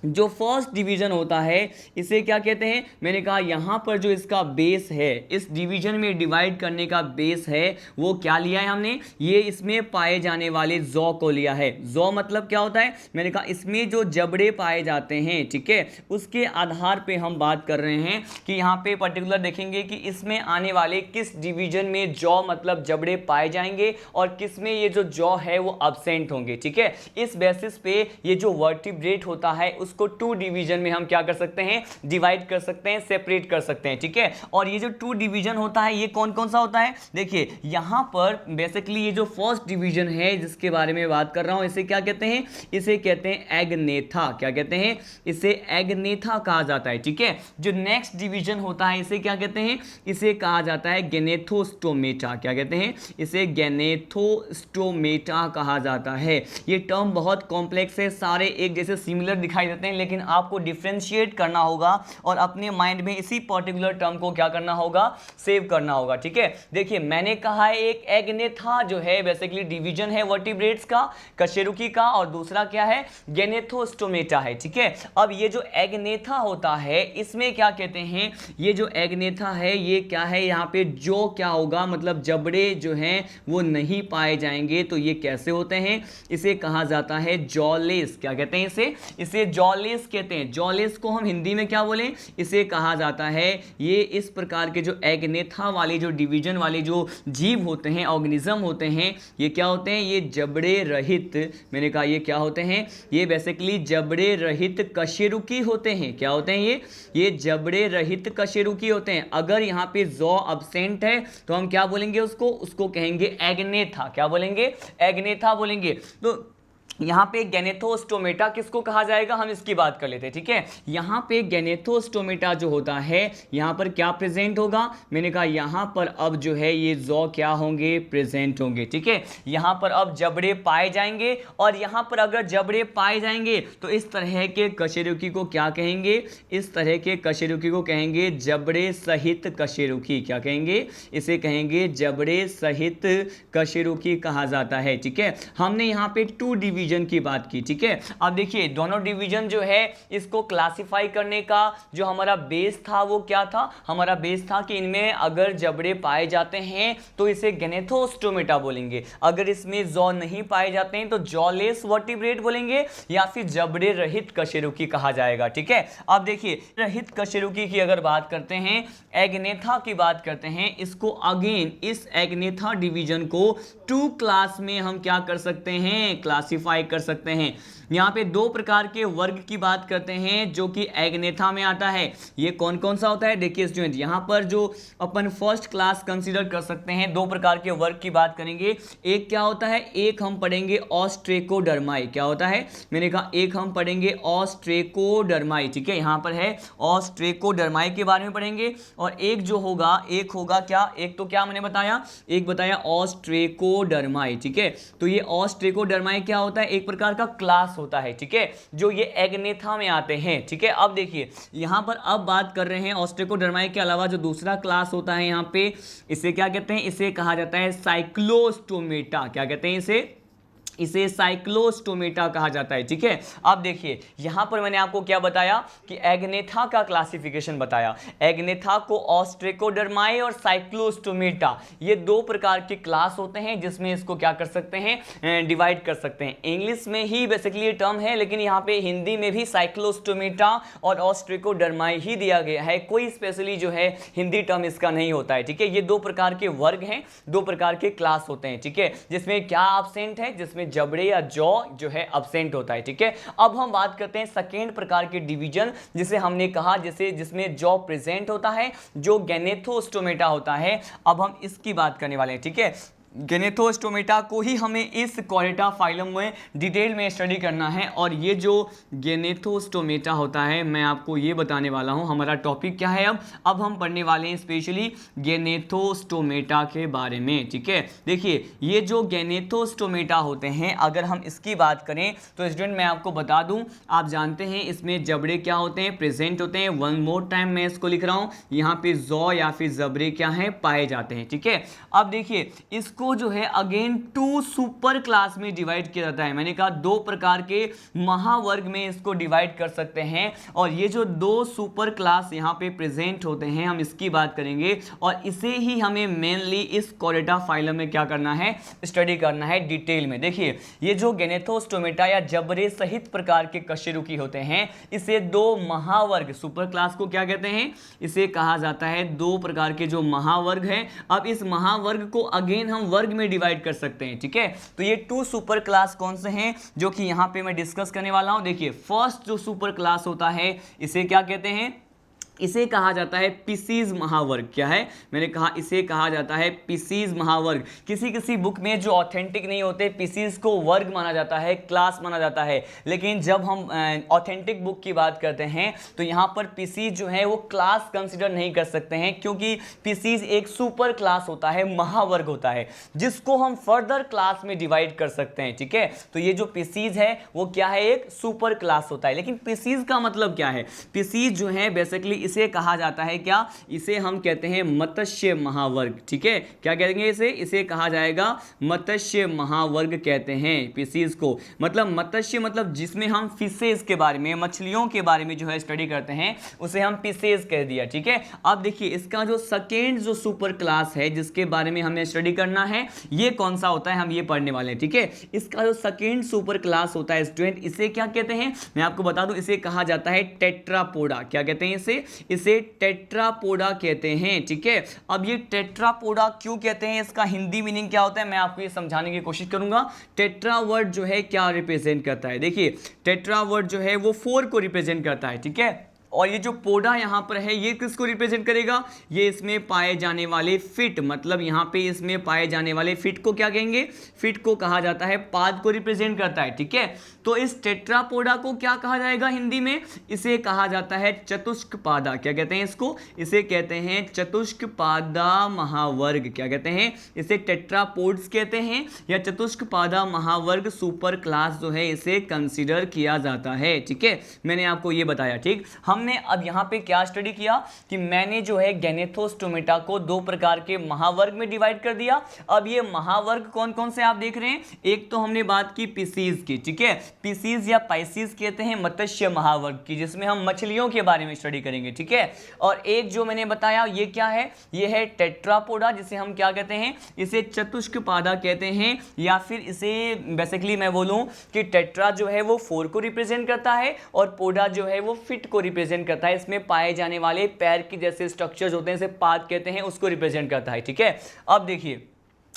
S2: जो फर्स्ट डिवीजन होता है इसे क्या कहते हैं, मैंने कहा यहाँ पर जो इसका बेस है, इस डिवीजन में डिवाइड करने का बेस है वो क्या लिया है हमने, ये इसमें पाए जाने वाले जौ को लिया है। जौ मतलब क्या होता है, मैंने कहा इसमें जो जबड़े पाए जाते हैं, ठीक है, उसके आधार पे हम बात कर रहे हैं कि यहाँ पे पर्टिकुलर देखेंगे कि इसमें आने वाले किस डिवीजन में जौ मतलब जबड़े पाए जाएंगे और किस में ये जो जौ है वो अब्सेंट होंगे। ठीक है, इस बेसिस पे ये जो वर्टिब्रेट होता है उसको 2 डिवीजन में हम क्या कर सकते हैं, डिवाइड कर सकते हैं, सेपरेट कर सकते हैं। ठीक है, और ये जो 2 डिवीजन होता है ये कौन कौन सा होता है, देखिए यहां पर बेसिकली ये जो फर्स्ट डिवीजन है जिसके बारे में बात कर रहा हूं इसे क्या कहते हैं, इसे कहते हैं एग्नेथा। क्या कहते हैं, इसे एग्नेथा कहा जाता है। ठीक है, जो नेक्स्ट डिवीजन होता है इसे क्या कहते हैं, इसे कहा जाता है गैनेथोस्टोमेटा। क्या कहते हैं, इसे गैनेथोस्टोमेटा कहा जाता है। ये टर्म बहुत कॉम्प्लेक्स है, सारे एक जैसे सिमिलर दिखाई देते हैं लेकिन आपको डिफरेंशिएट करना होगा और अपने माइंड में इसी पर्टिकुलर टर्म को क्या करना होगा, सेव करना होगा। ठीक है, देखिए मैंने कहा है एक एग्नेथा जो है बेसिकली डिवीजन है वर्टिब्रेट्स का, कशेरुकी का, और दूसरा क्या है, गैनेथोस्टोमेटा है। ठीक है, अब ये जो एग्नेथा होता है इसमें क्या कहते हैं, ये जो एग्नेथा है ये क्या है, यहाँ पे जो क्या होगा मतलब जबड़े जो हैं वो नहीं पाए जाएंगे। तो ये कैसे होते हैं, इसे कहा जाता है जॉलेस। क्या कहते हैं इसे जॉलेस कहते हैं। जॉलेस को हम हिंदी में क्या बोलें, इसे कहा जाता है, ये इस प्रकार के जो एग्नेथा वाले जो डिवीजन वाले जो जीव होते हैं, ऑर्गेनिज्म होते हैं, ये क्या होते हैं, ये जबड़े रहित, मैंने कहा ये क्या होते हैं, ये बेसिकली जबड़े रहित कशेरुकी होते हैं। क्या होते हैं ये जबड़े रहित कशेरुकी होते हैं। अगर यहाँ पे जॉ अब्सेंट है तो हम क्या बोलेंगे, उसको कहेंगे एग्नेथा। क्या बोलेंगे, एग्नेथा बोलेंगे। तो यहाँ पे गैनेथोस्टोमेटा किसको कहा जाएगा, हम इसकी बात कर लेते हैं। ठीक है, यहाँ पे गैनेथोस्टोमेटा जो होता है यहाँ पर क्या प्रेजेंट होगा, मैंने कहा यहाँ पर अब जो है ये जौ क्या होंगे, प्रेजेंट होंगे। ठीक है, यहाँ पर अब जबड़े पाए जाएंगे और यहाँ पर अगर जबड़े पाए जाएंगे तो इस तरह के कशेरुकी को क्या कहेंगे, इस तरह के कशेरुकी को कहेंगे जबड़े सहित कशेरुकी। क्या कहेंगे, इसे कहेंगे जबड़े सहित कशेरुकी कहा जाता है। ठीक है, हमने यहाँ पे 2 डिवीजन की बात की। ठीक है, अब देखिए दोनों डिवीजन जो है इसको क्लासिफाई करने का जो हमारा बेस था वो क्या था, हमारा बेस था कि इनमें अगर जबड़े पाए जाते हैं तो इसे गैनेथोस्टोमेटा बोलेंगे, अगर इसमें जौ नहीं पाए जाते हैं तो जॉलेस वर्टिब्रेट बोलेंगे या फिर जबड़े रहित कशेरुकी कहा जाएगा। ठीक है, अब देखिए रहित कशेरुकी की अगर बात करते हैं, एग्नेथा की बात करते हैं, इसको अगेन इस एग्नेथा डिवीजन को 2 क्लास में हम क्या कर सकते हैं, क्लासिफाई कर सकते हैं। यहाँ पे दो प्रकार के वर्ग की बात करते हैं जो कि एगनेथा में आता है। ये कौन कौन सा होता है, देखिए स्टूडेंट, यहाँ पर जो अपन फर्स्ट क्लास कंसीडर कर सकते हैं, दो प्रकार के वर्ग की बात करेंगे। एक क्या होता है, एक हम पढ़ेंगे ऑस्ट्रेकोडर्माई। क्या होता है, मैंने कहा एक हम पढ़ेंगे ऑस्ट्रेकोडर्माई, ठीक है, यहाँ पर है ऑस्ट्रेकोडर्माई के बारे में पढ़ेंगे। और एक जो होगा, एक होगा क्या, एक तो क्या मैंने बताया, एक बताया ऑस्ट्रेकोडर्माई, ठीक है। तो ये ऑस्ट्रेकोडर्माई क्या होता है, एक प्रकार का क्लास होता है, ठीक है, जो ये एगनेथा में आते हैं, ठीक है। अब देखिए यहाँ पर अब बात कर रहे हैं ऑस्ट्रेकोडर्माई के अलावा जो दूसरा क्लास होता है यहाँ पे, इसे क्या कहते हैं, इसे कहा जाता है साइक्लोस्टोमेटा। क्या कहते हैं इसे साइक्लोस्टोमेटा कहा जाता है, ठीक है। अब देखिए यहां पर मैंने आपको क्या बताया कि एगनेथा का क्लासिफिकेशन बताया। एगनेथा को ऑस्ट्रेकोडर्माई और साइक्लोस्टोमेटा, ये दो प्रकार के क्लास होते हैं जिसमें इसको क्या कर सकते हैं, डिवाइड कर सकते हैं। इंग्लिश में ही बेसिकली ये टर्म है, लेकिन यहाँ पे हिंदी में भी साइक्लोस्टोमेटा और ऑस्ट्रेकोडर्माई ही दिया गया है, कोई स्पेशली जो है हिंदी टर्म इसका नहीं होता है, ठीक है। ये दो प्रकार के वर्ग हैं, दो प्रकार के क्लास होते हैं, ठीक है, जिसमें क्या एब्सेंट है, जिसमें जबड़े या जॉ जो है एब्सेंट होता है, ठीक है। अब हम बात करते हैं सेकेंड प्रकार के डिवीजन, जिसे हमने कहा जिसमें जॉ प्रेजेंट होता है, जो गैनेथोस्टोमेटा होता है। अब हम इसकी बात करने वाले हैं, ठीक है। गैनेथोस्टोमेटा को ही हमें इस कॉर्डेटा फाइलम में डिटेल में स्टडी करना है। और ये जो गैनेथोस्टोमेटा होता है, मैं आपको ये बताने वाला हूँ हमारा टॉपिक क्या है। अब हम पढ़ने वाले हैं स्पेशली गैनेथोस्टोमेटा के बारे में, ठीक है। देखिए ये जो गैनेथोस्टोमेटा होते हैं, अगर हम इसकी बात करें तो स्टूडेंट मैं आपको बता दूं, आप जानते हैं इसमें जबड़े क्या होते हैं, प्रेजेंट होते हैं। वन मोर टाइम मैं इसको लिख रहा हूँ, यहाँ पे जॉ या फिर जबड़े क्या है, पाए जाते हैं, ठीक है। अब देखिए इसको जो है अगेन टू सुपर क्लास में डिवाइड किया जाता है। मैंने कहा दो प्रकार के महावर्ग में इसको डिवाइड कर सकते हैं। और ये जो दो सुपर क्लास यहाँ पे प्रेजेंट होते हैं, हम इसकी बात करेंगे। और इसे ही हमें मेनली इस कॉर्डेटा फाइलम में क्या करना है, स्टडी करना है डिटेल में। देखिए ये जो गैनेथोस्टोमेटा या जबड़े सहित प्रकार के कशेरुकी होते हैं, इसे दो महावर्ग, सुपर क्लास को क्या कहते हैं, इसे कहा जाता है दो प्रकार के जो महावर्ग हैं। अब इस महावर्ग को अगेन हम वर्ग में डिवाइड कर सकते हैं, ठीक है। तो ये टू सुपर क्लास कौन से हैं जो कि यहां पे मैं डिस्कस करने वाला हूं। देखिए फर्स्ट जो सुपर क्लास होता है, इसे क्या कहते हैं, इसे कहा जाता है पीसीज महावर्ग। क्या है, मैंने कहा इसे कहा जाता है पीसीज महावर्ग। किसी किसी बुक में जो ऑथेंटिक नहीं होते, पीसीज को वर्ग माना जाता है, क्लास माना जाता है। लेकिन जब हम ऑथेंटिक बुक की बात करते हैं तो यहाँ पर पीसीज जो है वो क्लास कंसिडर नहीं कर सकते हैं, क्योंकि पीसीज एक सुपर क्लास होता है, महावर्ग होता है, जिसको हम फर्दर क्लास में डिवाइड कर सकते हैं, ठीक है। तो ये जो पीसीज है वो क्या है, एक सुपर क्लास होता है। लेकिन पीसीज का मतलब क्या है, पीसीज जो है बेसिकली इसे कहा जाता है क्या, इसे हम कहते हैं मत्स्य महावर्ग, ठीक है। क्या कहेंगे इसे कहा जाएगा मत्स्य महावर्ग कहते हैं पीसीज को। मतलब मत्स्य मतलब जिसमें हम फिशेज के बारे में, मछलियों के बारे में जो है स्टडी करते हैं, उसे हम फिशेज कह दिया, ठीक है। अब देखिए इसका जो सेकेंड जो सुपर क्लास है जिसके बारे में हमें स्टडी करना है, ये कौन सा होता है, हम ये पढ़ने वाले हैं, ठीक है। इसका जो सेकेंड सुपर क्लास होता है स्टूडेंट, इसे क्या कहते हैं, मैं आपको बता दूं, इसे कहा जाता है टेट्रापोडा। क्या कहते हैं इसे टेट्रापोडा कहते हैं, ठीक है। अब ये टेट्रापोडा क्यों कहते हैं, इसका हिंदी मीनिंग क्या होता है, मैं आपको ये समझाने की कोशिश करूंगा। टेट्रा वर्ड जो है क्या रिप्रेजेंट करता है, देखिए टेट्रा वर्ड जो है वो 4 को रिप्रेजेंट करता है, ठीक है। और ये जो पोडा यहाँ पर है, ये किसको रिप्रेजेंट करेगा, ये इसमें पाए जाने वाले फिट, मतलब यहाँ पे इसमें पाए जाने वाले फिट को क्या कहेंगे, फिट को कहा जाता है, पाद को रिप्रेजेंट करता है, ठीक है। तो इस टेट्रापोडा को क्या कहा जाएगा हिंदी में, इसे कहा जाता है चतुष्कपादा। क्या कहते हैं इसको, इसे कहते हैं चतुष्कपादा महावर्ग। क्या कहते हैं इसे, टेट्रापोड्स कहते हैं या चतुष्कपादा महावर्ग सुपर क्लास जो है इसे कंसिडर किया जाता है, ठीक है। मैंने आपको ये बताया, ठीक। हमने अब यहाँ पे क्या स्टडी किया कि मैंने जो है गैनेथोस्टोमेटा को दो प्रकार के महावर्ग में डिवाइड कर दिया। अब ये महावर्ग कौन कौन से आप देख रहे हैं, एक तो हमने बात की पीसीज की, ठीक है, पीसीज या पाइसीज कहते हैं मत्स्य महावर्ग की, जिसमें हम मछलियों के बारे में स्टडी करेंगे, ठीक है। और एक जो मैंने बताया ये क्या है, ये है टेट्रापोडा, जिसे हम क्या कहते हैं, इसे चतुष्कपादा कहते हैं, या फिर इसे बेसिकली मैं बोलूं कि टेट्रा जो है वो 4 को रिप्रेजेंट करता है और पोडा जो है वो फिट को रिप्रेजेंट करता है, इसमें पाए जाने वाले पैर के जैसे स्ट्रक्चर्स होते हैं, इसे पाद कहते हैं, उसको रिप्रेजेंट करता है, ठीक है। अब देखिए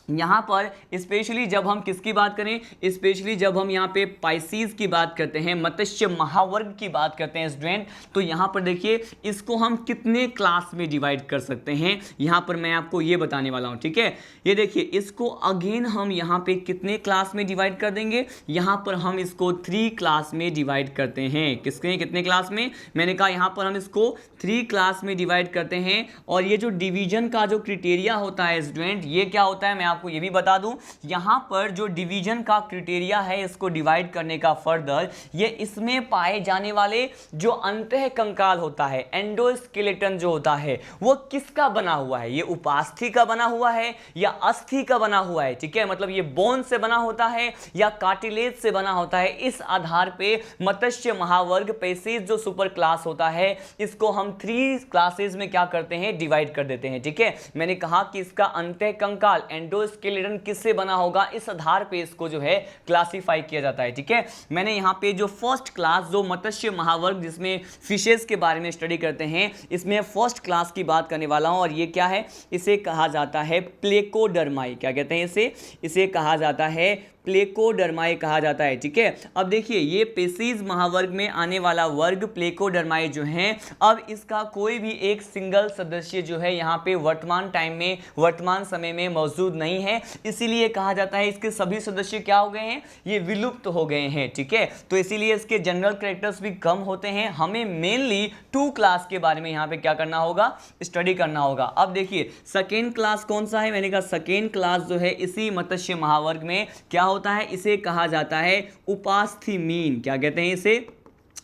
S2: यहाँ पर स्पेशली जब हम किसकी बात करें, स्पेशली जब हम यहाँ पे पाइसीज की बात करते हैं, मत्स्य महावर्ग की बात करते हैं स्टूडेंट, तो यहाँ पर देखिए इसको हम कितने क्लास में डिवाइड कर सकते हैं, यहाँ पर मैं आपको ये बताने वाला हूँ। ठीक है, ये देखिए इसको अगेन हम यहाँ पे कितने क्लास में डिवाइड कर देंगे, यहाँ पर हम इसको 3 क्लास में डिवाइड करते हैं। किसके कितने क्लास में, मैंने कहा यहाँ पर हम इसको 3 क्लास में डिवाइड करते हैं। और ये जो डिवीजन का जो क्राइटेरिया होता है स्टूडेंट, ये क्या होता है मैं आपको ये भी बता दूं, यहां पर जो डिवीजन का क्राइटेरिया है इसको डिवाइड करने का फर्दर, ये इसमें पाए जाने वाले जो अंतः कंकाल होता है, एंडोस्केलेटन जो होता है, वो किसका बना हुआ है, ये उपास्थि का बना हुआ है या अस्थि का बना हुआ है। ठीक है, मतलब ये बोन से बना होता है या कार्टिलेज से बना होता है, इस आधार पे मत्स्य महावर्ग पेशीज जो सुपर क्लास होता है इसको हम 3 क्लासेस में क्या करते हैं, डिवाइड कर देते हैं। ठीक है, मैंने कहा कि इसका अंतः कंकाल एंडोस्केलेटन किससे बना होगा, इस आधार पे इसको जो है क्लासिफाई किया जाता है। ठीक है, मैंने यहाँ पे जो फर्स्ट क्लास जो मत्स्य महावर्ग जिसमें फिशेस के बारे में स्टडी करते हैं, इसमें फर्स्ट क्लास की बात करने वाला हूँ। और ये क्या है, इसे कहा जाता है प्लेकोडर्माई। क्या कहते हैं इसे कहा जाता है प्लेकोडर्माई कहा जाता है। ठीक है, अब देखिए ये पेशीज महावर्ग में आने वाला वर्ग प्लेकोडर्माई जो है, अब इसका कोई भी एक सिंगल सदस्य जो है यहाँ पे वर्तमान टाइम में, वर्तमान समय में मौजूद नहीं है, इसीलिए कहा जाता है इसके सभी सदस्य क्या हो गए हैं, ये विलुप्त हो गए हैं। ठीक है, तो इसीलिए इसके जनरल कैरेक्टर्स भी कम होते हैं। हमें मेनली 2 क्लास के बारे में यहाँ पे क्या करना होगा, स्टडी करना होगा। अब देखिए सेकेंड क्लास कौन सा है, मैंने कहा सेकेंड क्लास जो है इसी मत्स्य महावर्ग में क्या होता है, इसे कहा जाता है उपास्थि-मीन। क्या कहते हैं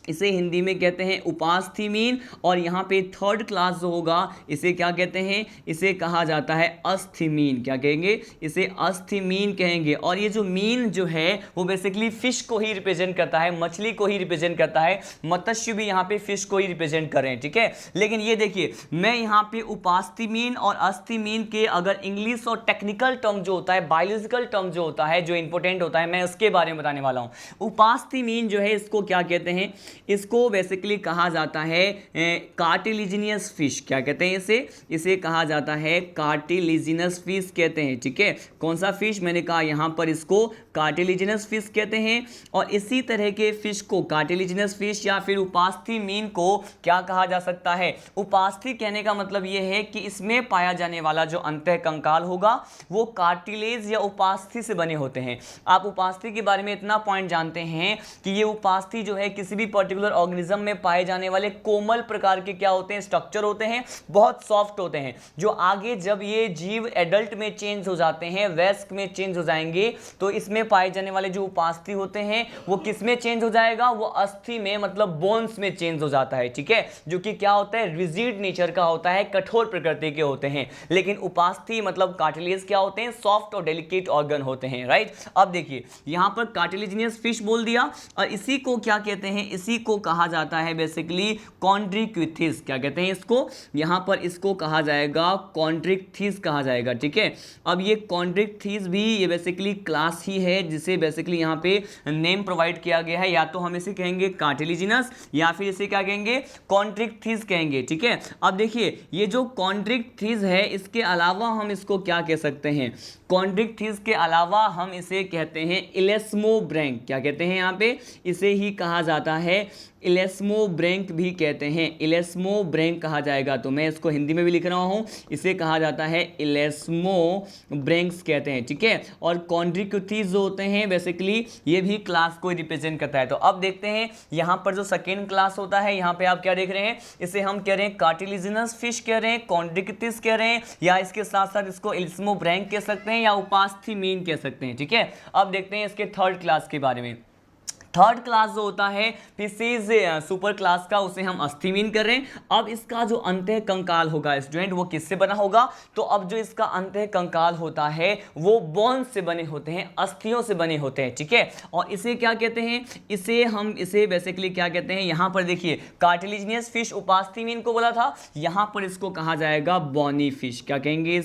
S2: इसे हिंदी में कहते हैं उपास्थि-मीन। और यहाँ पे थर्ड क्लास जो होगा इसे क्या कहते हैं, इसे कहा जाता है अस्थि-मीन। क्या कहेंगे, इसे अस्थि-मीन कहेंगे। और ये जो मीन जो है वो बेसिकली फिश को ही रिप्रेजेंट करता है, मछली को ही रिप्रेजेंट करता है, मत्स्य भी यहाँ पे फिश को ही रिप्रेजेंट कर रहे हैं। ठीक है, लेकिन ये देखिए मैं यहाँ पे उपास्थि-मीन और अस्थि-मीन के अगर इंग्लिश और टेक्निकल टर्म जो होता है, बायोलॉजिकल टर्म जो होता है, जो इंपॉर्टेंट होता है, मैं उसके बारे में बताने वाला हूँ। उपास्थि-मीन जो है इसको क्या कहते हैं, इसको बेसिकली कहा जाता है कार्टिलिजिनियस फिश। क्या कहते हैं इसे कहा जाता है कार्टिलिजिनस फिश कहते हैं। ठीक है, कौन सा फिश, मैंने कहा यहाँ पर इसको कार्टिलिजिनस फिश कहते हैं। और इसी तरह के फिश को कार्टिलिजिनस फिश या फिर उपास्थि मीन को क्या कहा जा सकता है, उपास्थि कहने का मतलब यह है कि इसमें पाया जाने वाला जो अंतः कंकाल होगा वो कार्टिलेज या उपास्थि से बने होते हैं। आप उपास्थि के बारे में इतना पॉइंट जानते हैं कि ये उपास्थि जो है किसी भी पर्टिकुलर ऑर्गेनिज्म में पाए जाने वाले कोमल प्रकार के क्या होते हैं, स्ट्रक्चर होते हैं, बहुत सॉफ्ट होते हैं, जो आगे जब ये जीव एडल्ट में चेंज हो जाते हैं, वयस्क में चेंज हो जाएंगे, तो इसमें पाए जाने वाले जो उपास्थि होते हैं वो किस में चेंज हो जाएगा, वो अस्थि में मतलब बोन्स में चेंज हो जाता है। ठीक है, जो कि क्या होता है, रिजिड नेचर का होता है, कठोर प्रकृति के होते हैं। लेकिन उपास्थि मतलब कार्टिलेज क्या होते हैं, सॉफ्ट और डेलिकेट ऑर्गन होते हैं। राइट, अब देखिए यहां पर कार्टिलेजिनियस फिश बोल दिया, और इसी को क्या कहते हैं, इसी को कहा जाता है बेसिकली कॉन्ड्रिक्थिस। क्या कहते हैं इसको, यहां पर इसको कहा जाएगा कॉन्ड्रिक्थिस कहा जाएगा। ठीक है, अब ये कॉन्ड्रिक्थिस भी ये बेसिकली क्लास ही है जिसे बेसिकली यहां पे नेम प्रोवाइड किया गया है, या तो हम इसे कहेंगे कार्टिलिजिनस या फिर इसे क्या कहेंगे, कॉन्ड्रिक्थिस कहेंगे। ठीक है, अब देखिए ये जो कॉन्ड्रिक्थिस है इसके अलावा हम इसको क्या कह सकते हैं, कॉन्ड्रिक्थिस के अलावा हम इसे कहते हैं इलेस्मोब्रैंक। क्या कहते हैं यहाँ पे, इसे ही कहा जाता है इलेस्मोब्रैंक भी कहते हैं, इलेस्मोब्रैंक कहा जाएगा। तो मैं इसको हिंदी में भी लिख रहा हूँ, इसे कहा जाता है इलेस्मोब्रैंक्स कहते हैं। ठीक है, और कॉन्ड्रिक्थिस जो होते हैं बेसिकली ये भी क्लास को रिप्रेजेंट करता है। तो अब देखते हैं यहाँ पर जो सेकेंड क्लास होता है, यहाँ पे आप क्या देख रहे हैं, इसे हम कह रहे हैं कार्टिलिजिनस फिश कह रहे हैं, कॉन्ड्रिक्थिस कह रहे हैं, या इसके साथ साथ इसको इलेस्मोब्रैंक कह सकते हैं या उपास्थि मीन कह सकते हैं। ठीक है, अब देखते हैं इसके थर्ड क्लास के बारे में। थर्ड क्लास जो होता है फिशेज सुपर क्लास का, उसे हम अस्थि-मीन कर रहे हैं। अब इसका जो अंतः कंकाल होगा स्टूडेंट वो किससे बना होगा, तो अब जो इसका अंतः कंकाल होता है वो बोन्स से बने होते हैं, अस्थियों से बने होते हैं। ठीक है, और इसे क्या कहते हैं, इसे बेसिकली क्या कहते हैं, यहाँ पर देखिए कार्टिलिजिनियस फिश उपास्थि-मीन को बोला था, यहाँ पर इसको कहा जाएगा बॉनी फिश। क्या कहेंगे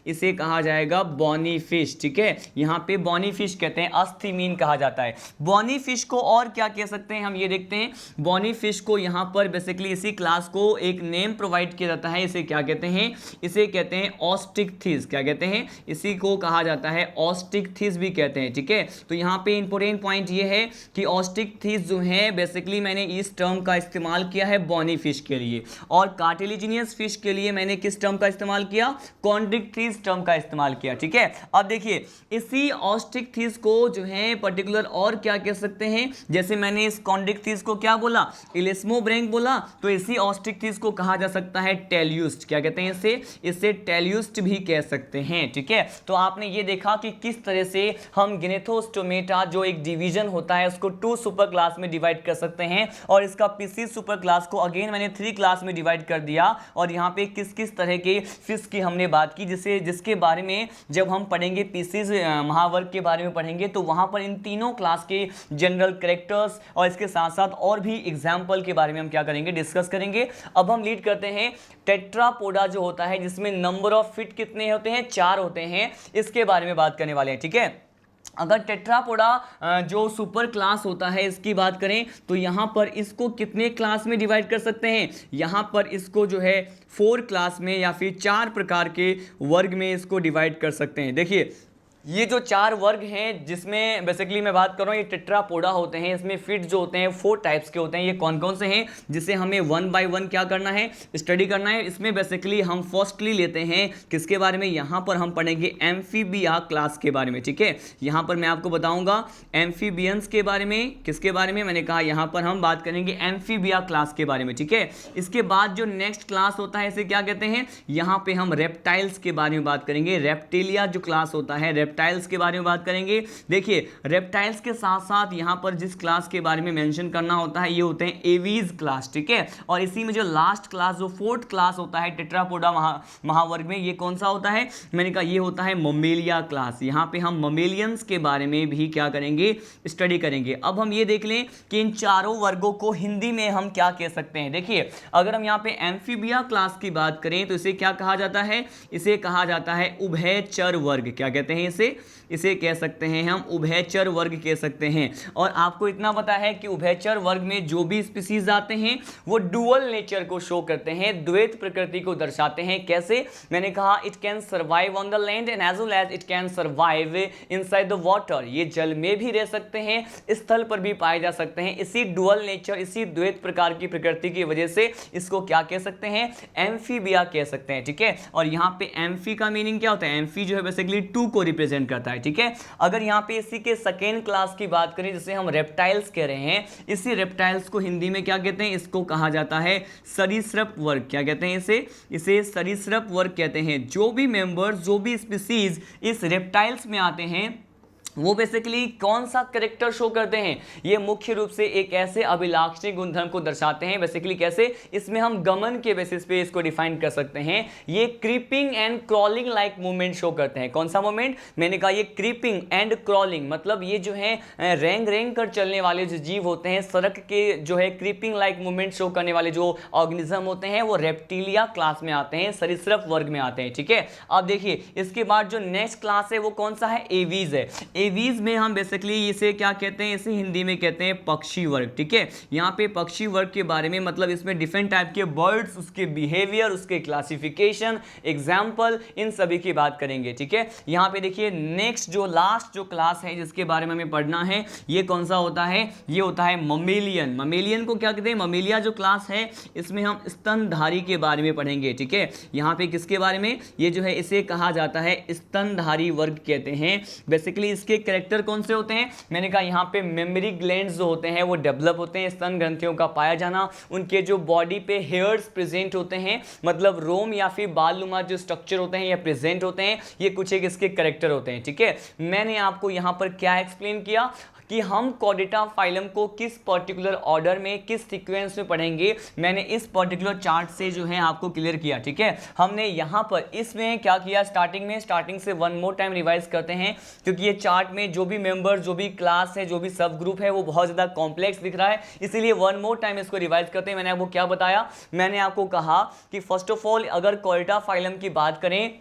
S2: इसे कहा जाएगा बॉनी फिश। ठीक है, यहाँ पे बॉनी फिश कहते हैं, अस्थि-मीन कहा जाता है। बॉनी फिश को और क्या कह सकते हैं, हम ये देखते हैं बॉनी फिश को यहाँ पर बेसिकली इसी क्लास को एक नेम प्रोवाइड किया जाता है, इसे क्या कहते हैं, इसे कहते हैं ऑस्टिकथिस। क्या कहते हैं, इसी को कहा जाता है ऑस्टिकथिस भी कहते हैं, ठीक है। तो यहाँ पे इंपॉर्टेंट पॉइंट ये है कि ऑस्टिकथिस जो है बेसिकली मैंने इस टर्म का इस्तेमाल किया है बॉनी फिश के लिए, और कार्टिलेजिनियस फिश के लिए मैंने किस टर्म का इस्तेमाल किया, कॉन्ड्रिक्थिस टर्म का इस्तेमाल किया, ठीक है। अब देखिए इसी ऑस्टिकथिस को जो है पर्टिकुलर और क्या कह सकते हैं, जैसे मैंने इस कॉन्ड्रिक्थिस को क्या बोला, इलेस्मोब्रेंक बोला, तो इसी ऑस्टिकथिस को कहा जा सकता है टेल्यूस्ट। क्या कहते हैं इसे टेल्यूस्ट भी कह सकते हैं, ठीक है। तो आपने ये देखा कि किस तरह से हम गिनेथोस्टोमेटा जो एक डिवीजन होता है उसको 2 सुपर क्लास में डिवाइड कर सकते हैं, और इसका पीसीज सुपर क्लास को अगेन मैंने 3 क्लास में डिवाइड कर दिया। और यहाँ पे किस किस तरह के फिश की हमने बात की, जिसके बारे में जब हम पढ़ेंगे पीसीज महावर्ग के बारे में पढ़ेंगे तो वहां पर इन तीनों क्लास के जनरल कैरेक्टर्स और इसके साथ साथ और भी एग्जाम्पल के बारे में हम क्या करेंगे, डिस्कस करेंगे। अब हम लीड करते हैं टेट्रापोडा जो होता है, जिसमें नंबर ऑफ फीट कितने होते हैं, 4 होते हैं, इसके बारे में बात करने वाले हैं, ठीक है। अगर टेट्रापोडा जो सुपर क्लास होता है इसकी बात करें तो यहाँ पर इसको कितने क्लास में डिवाइड कर सकते हैं, यहाँ पर इसको जो है 4 क्लास में या फिर 4 प्रकार के वर्ग में इसको डिवाइड कर सकते हैं। देखिए ये जो 4 वर्ग हैं जिसमें बेसिकली मैं बात कर रहा हूँ, ये टेट्रापोडा होते हैं, इसमें फिट जो होते हैं 4 टाइप्स के होते हैं। ये कौन कौन से हैं जिसे हमें 1 बाय 1 क्या करना है, स्टडी करना है। इसमें बेसिकली हम फर्स्टली लेते हैं किसके बारे में, यहाँ पर हम पढ़ेंगे एम्फीबिया क्लास के बारे में, ठीक है। यहाँ पर मैं आपको बताऊँगा एम्फीबियंस के बारे में, किसके बारे में, मैंने कहा यहाँ पर हम बात करेंगे एम्फीबिया क्लास के बारे में, ठीक है। इसके बाद जो नेक्स्ट क्लास होता है इसे क्या कहते हैं, यहाँ पे हम रेप्टाइल्स के बारे में बात करेंगे। रेप्टिलिया जो क्लास होता है रेप्टाइल्स के बारे में बात करेंगे। देखिए रेप्टाइल्स के साथ साथ यहां पर जिस क्लास के बारे में मेंशन करना होता है ये होते हैं एवीज क्लास, ठीक है। और इसी में जो लास्ट क्लास जो 4th क्लास होता है टेट्रापोडा महावर्ग में, ये कौन सा होता है, मैंने कहा ये होता है ममेलिया क्लास। यहां पे हम ममेलियंस के बारे में भी क्या करेंगे, स्टडी करेंगे। अब हम ये देख लें कि इन चारों वर्गों को हिंदी में हम क्या कह सकते हैं। देखिए अगर हम यहाँ पे एम्फीबिया क्लास की बात करें तो इसे क्या कहा जाता है, इसे कहा जाता है उभयचर वर्ग। क्या कहते हैं इसे कह सकते हैं हम उभयचर वर्ग कह सकते हैं। और आपको इतना पता है कि उभयचर वर्ग में जो भी स्पीसीज आते हैं वो डुअल नेचर को शो करते हैं, द्वैत प्रकृति को दर्शाते हैं। कैसे, मैंने कहा it can survive on the land and as well as it can survive inside the water. ये जल में भी रह सकते हैं, स्थल पर भी पाए जा सकते हैं। इसी डुअल नेचर, इसी द्वैत प्रकार की प्रकृति की वजह से इसको क्या कह सकते हैं, एम्फीबिया कह सकते हैं, ठीक है। और यहाँ पे एम्फी का मीनिंग क्या होता है, एम्फी जो है बेसिकली 2 को रिप्रेजेंट करता है, ठीक है। अगर यहाँ पे इसी के सेकेंड क्लास की बात करें जिसे हम रेप्टाइल्स कह रहे हैं, इसी रेप्टाइल्स को हिंदी में क्या कहते हैं, इसको कहा जाता है सरीसृप वर्ग। क्या कहते हैं इसे सरीसृप वर्ग कहते हैं। जो भी मेंबर्स, जो भी स्पीसीज इस रेप्टाइल्स में आते हैं वो बेसिकली कौन सा करेक्टर शो करते हैं, ये मुख्य रूप से एक ऐसे अभिलाक्षणी गुणधर्म को दर्शाते हैं। बेसिकली कैसे, इसमें हम गमन के बेसिस पे इसको डिफाइन कर सकते हैं। ये creeping and crawling like movement show करते हैं। कौन सा मूवमेंट, मैंने कहा ये क्रीपिंग एंड क्रॉलिंग, मतलब ये जो है रेंग रेंग कर चलने वाले जो जीव होते हैं, सड़क के जो है क्रीपिंग लाइक मूवमेंट शो करने वाले जो ऑर्गेनिज्म होते हैं वो रेप्टिलिया क्लास में आते हैं, सरीसृप वर्ग में आते हैं, ठीक है। अब देखिए इसके बाद जो नेक्स्ट क्लास है वो कौन सा है, एवीज है। एवीज में हम बेसिकली इसे क्या कहते हैं, इसे हिंदी में कहते हैं पक्षी वर्ग, ठीक है। यहाँ पे पक्षी वर्ग के बारे में मतलब इसमें डिफरेंट टाइप के बर्ड्स, उसके बिहेवियर, उसके क्लासिफिकेशन, एग्जाम्पल, इन सभी की बात करेंगे, ठीक है। यहाँ पे देखिए नेक्स्ट जो लास्ट जो क्लास है जिसके बारे में हमें पढ़ना है ये कौन सा होता है, ये होता है ममेलियन। ममेलियन को क्या कहते हैं, ममेलिया जो क्लास है इसमें हम स्तनधारी के बारे में पढ़ेंगे, ठीक है। यहाँ पे किसके बारे में, ये जो है इसे कहा जाता है स्तनधारी वर्ग कहते हैं। बेसिकली इसके कैरेक्टर कौन से होते हैं, मैंने कहा यहाँ पे मेमोरी ग्लैंड्स जो होते हैं वो डेवलप होते हैं, स्तन ग्रंथियों का पाया जाना, उनके जो बॉडी पे हेयर्स प्रेजेंट होते हैं, मतलब रोम या फिर बालनुमा जो स्ट्रक्चर होते हैं ये प्रेजेंट होते हैं, ये कुछ एक इसके कैरेक्टर होते हैं, ठीक है। मैंने आपको यहाँ पर क्या एक्सप्लेन किया कि हम कॉर्डेटा फाइलम को किस पर्टिकुलर ऑर्डर में, किस सीक्वेंस में पढ़ेंगे, मैंने इस पर्टिकुलर चार्ट से जो है आपको क्लियर किया, ठीक है। हमने यहाँ पर इसमें क्या किया, स्टार्टिंग से वन मोर टाइम रिवाइज करते हैं क्योंकि ये चार्ट में जो भी मेंबर, जो भी क्लास है, जो भी सब ग्रुप है वो बहुत ज़्यादा कॉम्प्लेक्स दिख रहा है, इसीलिए वन मोर टाइम इसको रिवाइज करते हैं। मैंने आपको क्या बताया, मैंने आपको कहा कि फर्स्ट ऑफ ऑल अगर कॉर्डेटा फाइलम की बात करें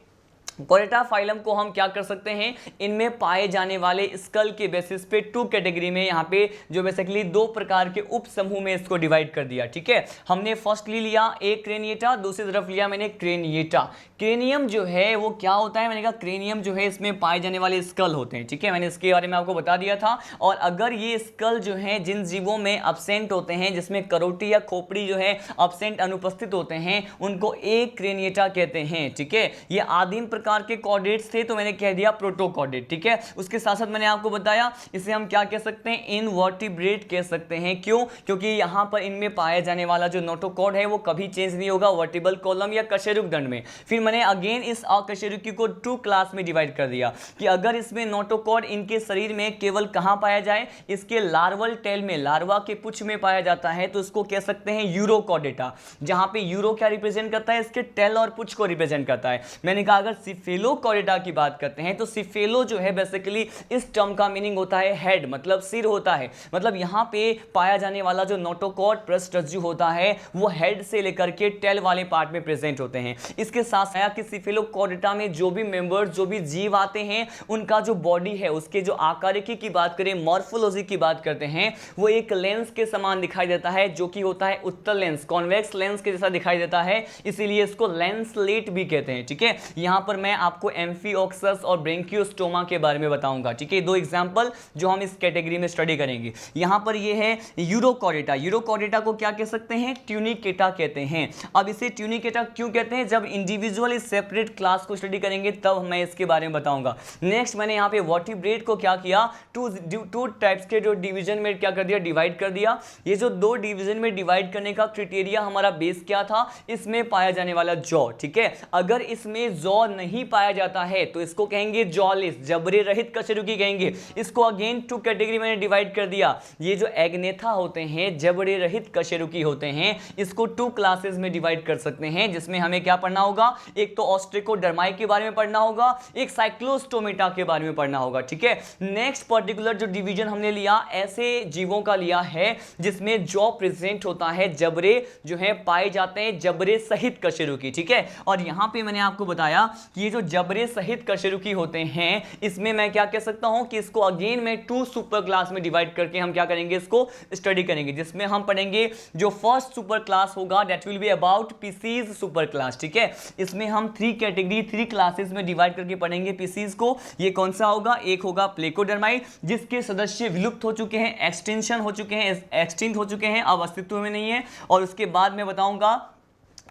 S2: कोरेटा फाइलम को हम क्या कर सकते हैं, इनमें पाए जाने वाले स्कल के बेसिस पे 2 कैटेगरी में यहाँ पे जो बेसिकली 2 प्रकार के उप समूह में इसको डिवाइड कर दिया। ठीक है, हमने फर्स्टली लिया एक क्रेनिएटा, दूसरी तरफ लिया मैंने क्रेनिएटा। क्रेनियम जो है वो क्या होता है, मैंने कहा क्रेनियम जो है इसमें पाए जाने वाले स्कल होते हैं। ठीक है, मैंने इसके बारे में आपको बता दिया था। और अगर ये स्कल जो है जिन जीवों में अब्सेंट होते हैं, जिसमें करोटी या खोपड़ी जो है अब्सेंट अनुपस्थित होते हैं, उनको एक क्रेनिएटा कहते हैं। ठीक है, ये आदिम प्रकार के कॉर्डेट्स थे तो मैंने कह दिया प्रोटोकॉर्डेट। ठीक है, उसके साथ साथ मैंने आपको बताया इसे हम क्या कह सकते हैं, इनवर्टिब्रेट कह सकते हैं। क्यों, क्योंकि यहां पर इनमें पाया जाने वाला जो नोटोकॉर्ड है वो कभी चेंज नहीं होगा वर्टिबल कॉलम या कशेरुक दंड में। फिर मैंने अगेन इस अकशेरुकी को 2 क्लास में डिवाइड कर दिया कि अगर इसमें नोटोकॉर्ड इनके शरीर में केवल कहां पाया जाए, इसके लार्वल टेल में, लार्वा के पुच्छ में पाया जाता है, तो इसको कह सकते हैं यूरोकॉर्डेटा। जहां पे यूरो क्या रिप्रेजेंट करता है, इसके टेल और पुच्छ को रिप्रेजेंट करता है। मैंने कहा अगर सिफेलोकॉर्डेटा की बात करते हैं तो सिफेलो जो है बेसिकली इस टर्म का मीनिंग होता है हेड, मतलब सिर होता है। मतलब यहां पे पाया जाने वाला जो नोटोकॉर्ड पृष्ठरज्जु होता है वो हेड से लेकर के टेल वाले पार्ट में प्रेजेंट होते हैं। इसके साथ आया कि सिफेलोकॉर्डेटा में जो भी मेंबर्स, जो भी जीव आते हैं, उनका जो बॉडी है, उसके जो आकारिकी की बात करें, मॉर्फोलॉजी की बात करते हैं, वो एक लेंस के समान दिखाई देता है, जो कि होता है उत्तल लेंस, कॉन्वेक्स लेंस के जैसा दिखाई देता है, इसीलिए इसको लेंसलेट भी कहते हैं। ठीक है, यहां पर मैं आपको एम्फिओक्सस और ब्रेंकियोस्टोमा के बारे में बताऊंगा। ठीक है, 2 एग्जांपल जो हम इस कैटेगरी में स्टडी करेंगे। यहां पर ये है यूरोकॉर्डेटा। यूरोकॉर्डेटा को क्या कह सकते हैं, ट्यूनिकेटा कहते हैं। अब इसे ट्यूनिकेटा क्यों कहते हैं, जब इंडिविजुअली सेपरेट क्लास को स्टडी करेंगे तब मैं इसके बारे में बताऊंगा। नेक्स्ट मैंने यहां पे वर्टिब्रेट को क्या किया, टू टाइप्स के जो डिवीजन में क्या कर दिया, डिवाइड कर दिया। ये जो 2 डिवीजन में डिवाइड करने का क्राइटेरिया हमारा बेस क्या था, इसमें पाया जाने वाला जॉ। ठीक है, अगर इसमें जॉ नहीं पाया जाता है तो इसको कहेंगे जॉलेस, जबड़े रहित कशेरुकी कहेंगे। इसको अगेन 2 कैटेगरी में डिवाइड कर दिया। ये जो एग्नेथा होते हैं, जबड़े रहित कशेरुकी होते हैं, इसको 2 क्लासेस में डिवाइड कर सकते हैं, जिसमें हमें क्या पढ़ना होगा, एक तो ऑस्ट्रिकोडर्माई के बारे में पढ़ना होगा, एक साइक्लोस्टोमेटा के बारे में पढ़ना होगा। ठीक है, नेक्स्ट पर्टिकुलर जो डिवीजन हमने लिया, ऐसे जीवों का लिया है जिसमें जॉ प्रेजेंट होता है, जबड़े जो है पाए जाते हैं, जबड़े सहित कशेरुकी। ठीक है, और यहां पे मैंने आपको बताया कि ये जो जबड़े सहित कशेरुकी होते हैं, इसमें मैं क्या कह सकता हूं कि इसको अगेन मैं 2 सुपर क्लास में डिवाइड करके हम क्या करेंगे, इसको स्टडी करेंगे, जिसमें हम पढ़ेंगे जो फर्स्ट सुपर क्लास होगा that will be about pisces super class. ठीक है, इसमें हम 3 कैटेगरी 3 क्लासेस में डिवाइड करके पढ़ेंगे पीसीज को। ये कौन सा होगा, एक होगा प्लेकोडर्माई, जिसके सदस्य विलुप्त हो चुके हैं, एक्सटेंशन हो चुके हैं, एक्सटिंक्ट हो चुके हैं, अब अस्तित्व में नहीं है। और उसके बाद मैं बताऊंगा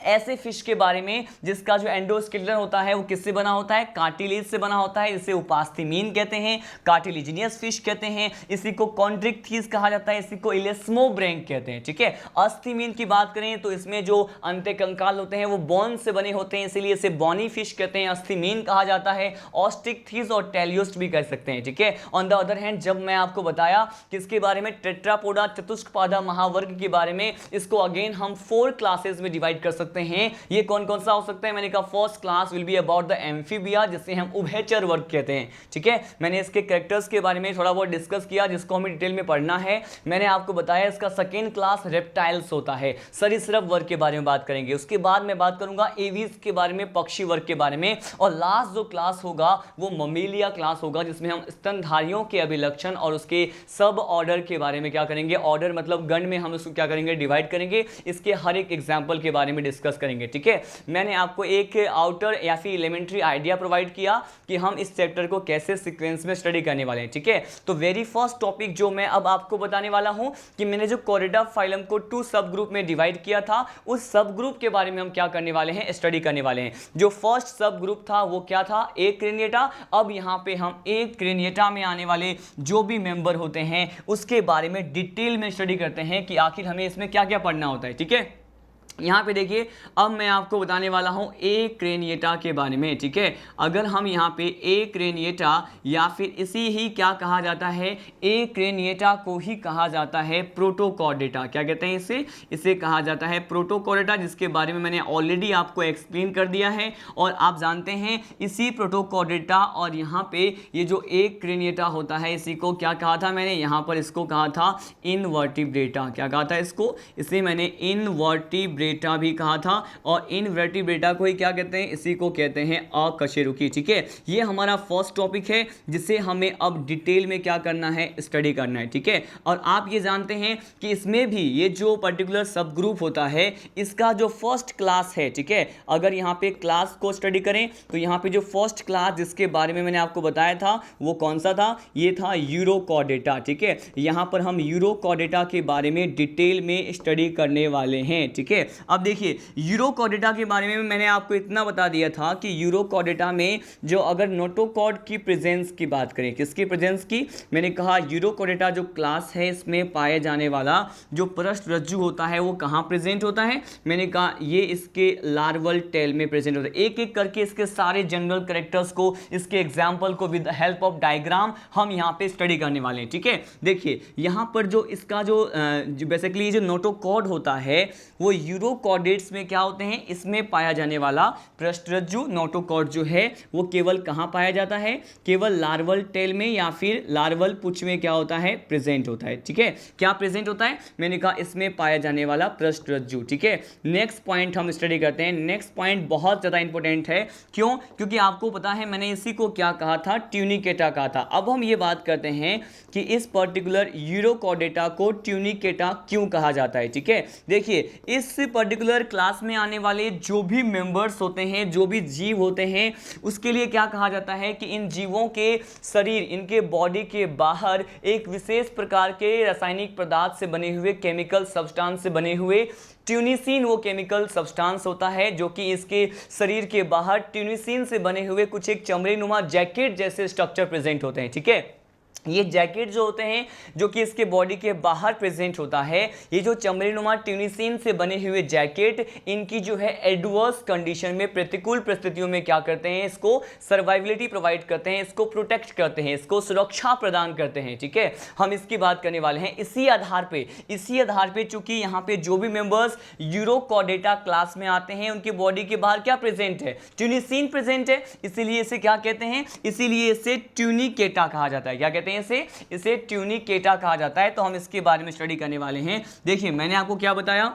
S2: ऐसे फिश के बारे में जिसका जो एंडोस्केलेटन होता है वो किससे बना होता है, कार्टिलेज से बना होता है, इसे उपास्थीमीन कहते हैं, कार्टिलेजिनियस फिश कहते हैं, इसी को कॉन्ड्रिक्थीज कहा जाता है, इसी को इलेस्मोब्रैंक कहते हैं। ठीक है, अस्थिमीन की बात करें तो इसमें जो अंत्यकंकाल होते हैं वो बोन से बने होते हैं, इसीलिए इसे बॉनी फिश कहते हैं, अस्थिमीन कहा जाता है, ऑस्टिकथीज और टेलियोस्ट भी कह सकते हैं। ठीक है, ऑन द अदर हैंड जब मैं आपको बताया किसके बारे में, टेट्रापोडा चतुष्कपादा महावर्ग के बारे में, इसको अगेन हम 4 क्लासेस में डिवाइड कर सकते हैं। ये कौन कौन सा हो सकता है, मैंने कहा first class will be about the amphibia, जिसे हम उभयचर वर्ग कहते हैं। ठीक है, मैंने इसके कैरेक्टर्स के बारे में थोड़ा बहुत डिस्कस किया, जिसको हमें डिटेल में पढ़ना है। मैंने आपको बताया इसका सेकेंड क्लास रेप्टाइल्स होता है, सरीसृप वर्ग के बारे में बात करेंगे। उसके बाद मैं बात करूंगा एवीज के बारे में, पक्षी वर्ग के बारे में, और लास्ट जो क्लास होगा वो ममेलिया क्लास होगा, जिसमें हम स्तनधारियों के अभिलक्षण और उसके सब ऑर्डर के बारे में क्या करेंगे, ऑर्डर मतलब गण में हम उसको क्या करेंगे, डिवाइड करेंगे, इसके हर एक एग्जाम्पल के बारे में डिस्कस करेंगे। ठीक है, मैंने आपको एक आउटर या फिर एलिमेंट्री आइडिया प्रोवाइड किया कि हम इस चैप्टर को कैसे सीक्वेंस में स्टडी करने वाले हैं। ठीक है, तो वेरी फर्स्ट टॉपिक जो मैं अब आपको बताने वाला हूं कि मैंने जो कोरिडा फाइलम को 2 सब ग्रुप में डिवाइड किया था, उस सब ग्रुप के बारे में हम क्या करने वाले हैं, स्टडी करने वाले हैं। जो फर्स्ट सब ग्रुप था वो क्या था, एक क्रेनिएटा। अब यहां पे हम एक क्रेनिएटा में आने वाले जो भी मेंबर होते हैं उसके बारे में डिटेल में स्टडी करते हैं कि आखिर हमें इसमें क्या क्या पढ़ना होता है। ठीक है, यहाँ पे देखिए अब मैं आपको बताने वाला हूँ ए क्रेनिएटा के बारे में। ठीक है, अगर हम यहाँ पे ए क्रेनिएटा या फिर इसी ही क्या कहा जाता है, ए क्रेनिएटा को ही कहा जाता है प्रोटोकॉर्डेटा। क्या कहते हैं इसे कहा जाता है प्रोटोकॉर्डेटा, जिसके बारे में मैंने ऑलरेडी आपको एक्सप्लेन कर दिया है। और आप जानते हैं इसी प्रोटोकॉर्डेटा और यहाँ पे ये जो ए क्रेनिएटा होता है इसी को क्या कहा था मैंने, यहाँ पर इसको कहा था इनवर्टिब्रेटा। क्या कहा था इसको, इसे मैंने इनवर्टिब्रेटा इनवर्टिब्रेटा भी कहा था, और इनवर्टिब्रेटा को ही क्या कहते हैं, इसी को कहते हैं अकशेरुकी। ठीक है, ये हमारा फर्स्ट टॉपिक है जिसे हमें अब डिटेल में क्या करना है, स्टडी करना है। ठीक है, और आप ये जानते हैं कि इसमें भी ये जो पर्टिकुलर सब ग्रुप होता है इसका जो फर्स्ट क्लास है, ठीक है, अगर यहाँ पे क्लास को स्टडी करें तो यहाँ पे जो फर्स्ट क्लास जिसके बारे में मैंने आपको बताया था वो कौन सा था, ये था यूरोकॉर्डेटा। ठीक है, यहाँ पर हम यूरोकॉर्डेटा के बारे में डिटेल में स्टडी करने वाले हैं। ठीक है, अब देखिए यूरोकॉर्डेटा के बारे में मैंने आपको इतना बता दिया था कि यूरोकॉर्डेटा में जो अगर नोटोकॉर्ड की प्रेजेंस की बात करें, किसकी प्रेजेंस की, मैंने कहा यूरोकॉर्डेटा जो क्लास है इसमें पाए जाने वाला जो पृष्ठरज्जु होता है वो कहाँ प्रेजेंट होता है, मैंने कहा ये इसके लार्वल टेल में प्रेजेंट होता है। एक एक करके इसके सारे जनरल कैरेक्टर्स को, इसके एग्जाम्पल को विद हेल्प ऑफ डायग्राम हम यहाँ पे स्टडी करने वाले हैं। ठीक है, देखिए यहाँ पर जो इसका जो बेसिकली जो नोटोकॉर्ड होता है वो यूरोकॉर्डेट्स में क्या होते हैं, इसमें पाया जाने वाला पृष्ठरज्जु नोटोकॉर्ड जो है वो केवल कहाँ पाया जाता है, केवल लार्वल टेल में या फिर लार्वल पुच्छ में क्या होता है, प्रेजेंट होता है। ठीक है, क्या प्रेजेंट होता है, मैंने कहा इसमें पाया जाने वाला पृष्ठरज्जु। ठीक है, नेक्स्ट पॉइंट हम स्टडी करते हैं। नेक्स्ट पॉइंट बहुत ज़्यादा इंपॉर्टेंट है, क्यों, क्योंकि आपको पता है मैंने इसी को क्या कहा था, ट्यूनिकेटा कहा था। अब हम ये बात करते हैं कि इस पर्टिकुलर यूरोकॉर्डेटा को ट्यूनिकेटा क्यों कहा जाता है। ठीक है, देखिए इस पर्टिकुलर क्लास में आने वाले जो भी मेंबर्स होते हैं, जो भी जीव होते हैं, उसके लिए क्या कहा जाता है कि इन जीवों के शरीर, इनके बॉडी के बाहर एक विशेष प्रकार के रासायनिक पदार्थ से बने हुए, केमिकल सब्सटेंस से बने हुए ट्यूनिसिन वो केमिकल सब्सटेंस होता है जो कि इसके शरीर के बाहर ट्यूनिसिन से बने हुए कुछ एक चमड़े नुमा जैकेट जैसे स्ट्रक्चर प्रेजेंट होते हैं। ठीक है, ये जैकेट जो होते हैं जो कि इसके बॉडी के बाहर प्रेजेंट होता है, ये जो चमड़ीनुमा ट्यूनिसिन से बने हुए जैकेट, इनकी जो है एडवर्स कंडीशन में, प्रतिकूल परिस्थितियों में क्या करते हैं, इसको सर्वाइविलिटी प्रोवाइड करते हैं, इसको प्रोटेक्ट करते हैं, इसको सुरक्षा प्रदान करते हैं। ठीक है, हम इसकी बात करने वाले हैं। इसी आधार पे चूंकि यहाँ पे जो भी मेंबर्स यूरोकॉर्डेटा क्लास में आते हैं उनकी बॉडी के बाहर क्या प्रेजेंट है, ट्यूनिसिन प्रेजेंट है, इसीलिए इसे क्या कहते हैं, इसीलिए इसे ट्यूनिकेटा कहा जाता है। क्या कहते हैं इसे ट्यूनिकेटा कहा जाता है। तो हम इसके बारे में स्टडी करने वाले हैं। देखिए मैंने आपको क्या बताया,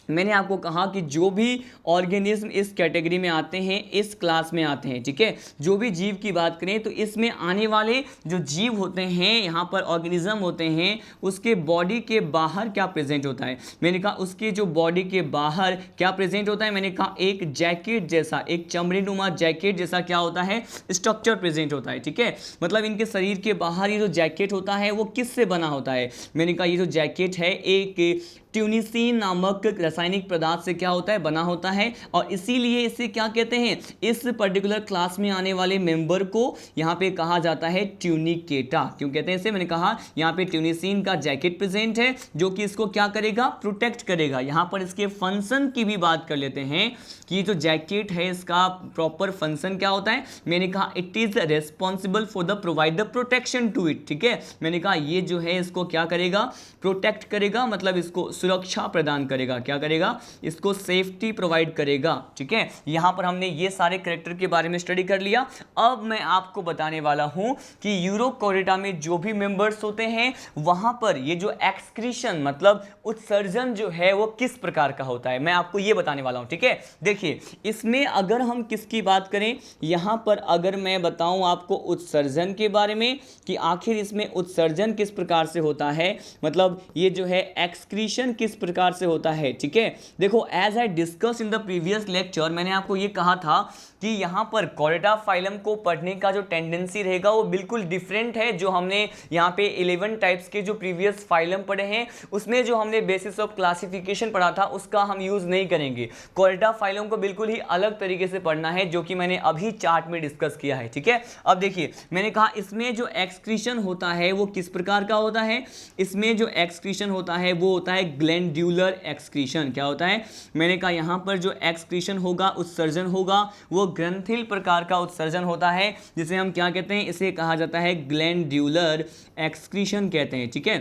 S2: मैंने आपको कहा कि जो भी ऑर्गेनिज्म इस कैटेगरी में आते हैं, इस क्लास में आते हैं, ठीक है, जो भी जीव की बात करें तो इसमें आने वाले जो जीव होते हैं, यहाँ पर ऑर्गेनिज्म होते हैं, उसके बॉडी के बाहर क्या प्रेजेंट होता है, मैंने कहा उसके जो बॉडी के बाहर क्या प्रेजेंट होता है, मैंने कहा एक जैकेट जैसा, एक चमड़ीनुमा जैकेट जैसा क्या होता है, स्ट्रक्चर प्रेजेंट होता है। ठीक है, मतलब इनके शरीर के बाहर ये जो जैकेट होता है वो किससे बना होता है, मैंने कहा ये जो जैकेट है एक ट्यूनिसिन नामक रासायनिक पदार्थ से क्या होता है, बना होता है, और इसीलिए इसे क्या कहते हैं, इस पर्टिकुलर क्लास में आने वाले मेंबर को यहाँ पे कहा जाता है ट्यूनिकेटा। क्यों कहते हैं इसे, मैंने कहा यहाँ पे ट्यूनिसिन का जैकेट प्रेजेंट है जो कि इसको क्या करेगा, प्रोटेक्ट करेगा। यहाँ पर इसके फंक्शन की भी बात कर लेते हैं कि ये जो जैकेट है इसका प्रॉपर फंक्शन क्या होता है, मैंने कहा it is responsible for the provide the protection to it. ठीक है, मैंने कहा ये जो है इसको क्या करेगा, प्रोटेक्ट करेगा, मतलब इसको सुरक्षा प्रदान करेगा, क्या करेगा, इसको सेफ्टी प्रोवाइड करेगा। ठीक है, यहां पर हमने ये सारे कैरेक्टर के बारे में स्टडी कर लिया। अब मैं आपको बताने वाला हूं कि यूरोकॉर्डेटा में जो भी मेंबर्स होते हैं वहां पर ये जो एक्सक्रीशन मतलब उत्सर्जन जो है वो किस प्रकार का होता है, मैं आपको ये बताने वाला हूं। ठीक है, देखिए इसमें अगर हम किसकी बात करें, यहां पर अगर मैं बताऊं आपको उत्सर्जन के बारे में कि आखिर इसमें उत्सर्जन किस प्रकार से होता है, मतलब ये जो है एक्सक्रीशन किस प्रकार से होता है। ठीक है, देखो as I discuss in the previous lecture, मैंने आपको ये कहा था कि यहाँ पर कॉर्डेटा फाइलम को पढ़ने का जो टेंडेंसी रहेगा वो बिल्कुल डिफरेंट है जो हमने यहाँ पे 11 टाइप्स के जो प्रीवियस फाइलम पढ़े हैं उसमें जो हमने बेसिस ऑफ क्लासिफिकेशन पढ़ा था उसका हम यूज नहीं करेंगे। कॉर्डेटा फाइलम को बिल्कुल ही अलग तरीके से पढ़ना है जो कि मैंने अभी चार्ट में डिस्कस किया है। ठीक है, अब देखिए मैंने कहा इसमें जो एक्सक्रीशन होता है वो किस प्रकार का होता है, इसमें जो एक्सक्रीशन होता है वो होता है ग्लैंड्यूलर एक्सक्रीशन। क्या होता है, मैंने कहा यहाँ पर जो एक्सक्रीशन होगा, उत्सर्जन होगा, वो ग्रंथिल प्रकार का उत्सर्जन होता है जिसे हम क्या कहते हैं, इसे कहा जाता है ग्लैंड्यूलर एक्सक्रीशन कहते हैं। ठीक है,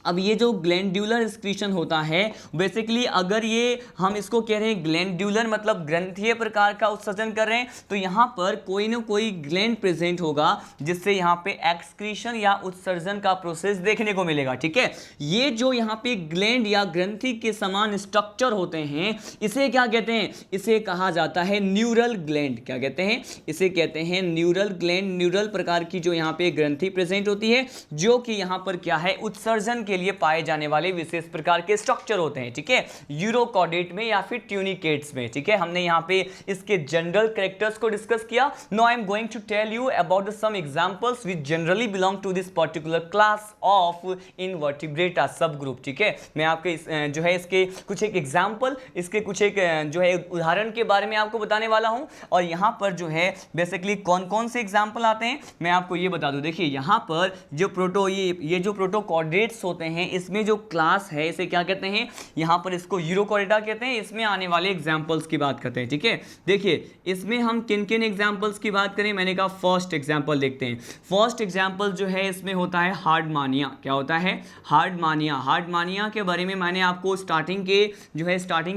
S2: अब ये जो ग्लैंड्यूलर एक्सक्रीशन होता है बेसिकली, अगर ये हम इसको कह रहे हैं ग्लैंड्यूलर मतलब ग्रंथीय प्रकार का उत्सर्जन कर रहे हैं, तो यहाँ पर कोई ना कोई ग्लैंड प्रेजेंट होगा जिससे यहाँ पे एक्सक्रीशन या उत्सर्जन का प्रोसेस देखने को मिलेगा। ठीक है, ये जो यहाँ पे ग्लैंड या ग्रंथि के समान स्ट्रक्चर होते हैं इसे क्या कहते हैं? इसे कहा जाता है न्यूरल ग्लैंड। क्या कहते हैं? इसे कहते हैं न्यूरल ग्लैंड। न्यूरल प्रकार की जो यहाँ पे ग्रंथि प्रेजेंट होती है, जो कि यहाँ पर क्या है, उत्सर्जन के लिए पाए जाने वाले विशेष प्रकार के स्ट्रक्चर होते हैं। ठीक है, यूरोकॉर्डेट में या फिर ट्यूनिकेट्स में। ठीक है, हमने यहाँ पे इसके जनरल कैरेक्टर्स को डिस्कस किया। Now I am going to tell you about some examples which generally belong to this particular class of Invertebrata subgroup. ठीक है, मैं आपके जो है इसके कुछ एक एग्जांपल, इसके कुछ एक जो है उदाहरण के बारे में आपको बताने वाला हूं। और यहाँ पर जो है बेसिकली कौन कौन से एग्जाम्पल आते हैं मैं आपको ये बता दूं। देखिए यहाँ पर जो ये जो प्रोटोकॉर्डेट्स होते हैं, इसमें जो क्लास है इसे क्या कहते हैं? यहाँ पर इसको यूरोकॉर्डेटा कहते हैं। इसमें आने वाले एग्जाम्पल्स की बात करते हैं। ठीक है, देखिए इसमें हम किन किन एग्जाम्पल्स की बात करें। मैंने कहा फर्स्ट एग्जाम्पल देखते हैं। फर्स्ट एग्जाम्पल जो है इसमें होता है हार्डमानिया। क्या होता है? हार्डमानिया। हार्डमानिया के बारे में मैंने आपको स्टार्टिंग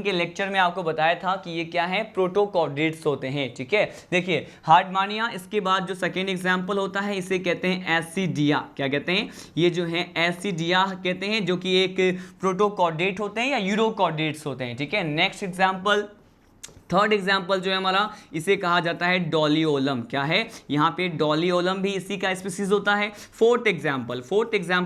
S2: के लेक्चर में आपको बताया था कि ये क्या है, प्रोटोकॉर्डेट्स होते हैं। ठीक है, देखिए हार्डमानिया। इसके बाद जो सेकेंड एग्जाम्पल होता है इसे कहते हैं एसिडिया। क्या कहते हैं? ये जो है एसिडिया कहते हैं, जो कि एक प्रोटोकॉर्डेट होते हैं या यूरोकॉर्डेट्स होते हैं। ठीक है, नेक्स्ट एग्जाम्पल, थर्ड एग्जाम्पल जो है हमारा, इसे कहा जाता है डॉलियोलम। क्या है? यहाँ पे डॉलियोलम भी इसी का स्पीसीज होता है। फोर्थ एग्जाम्पल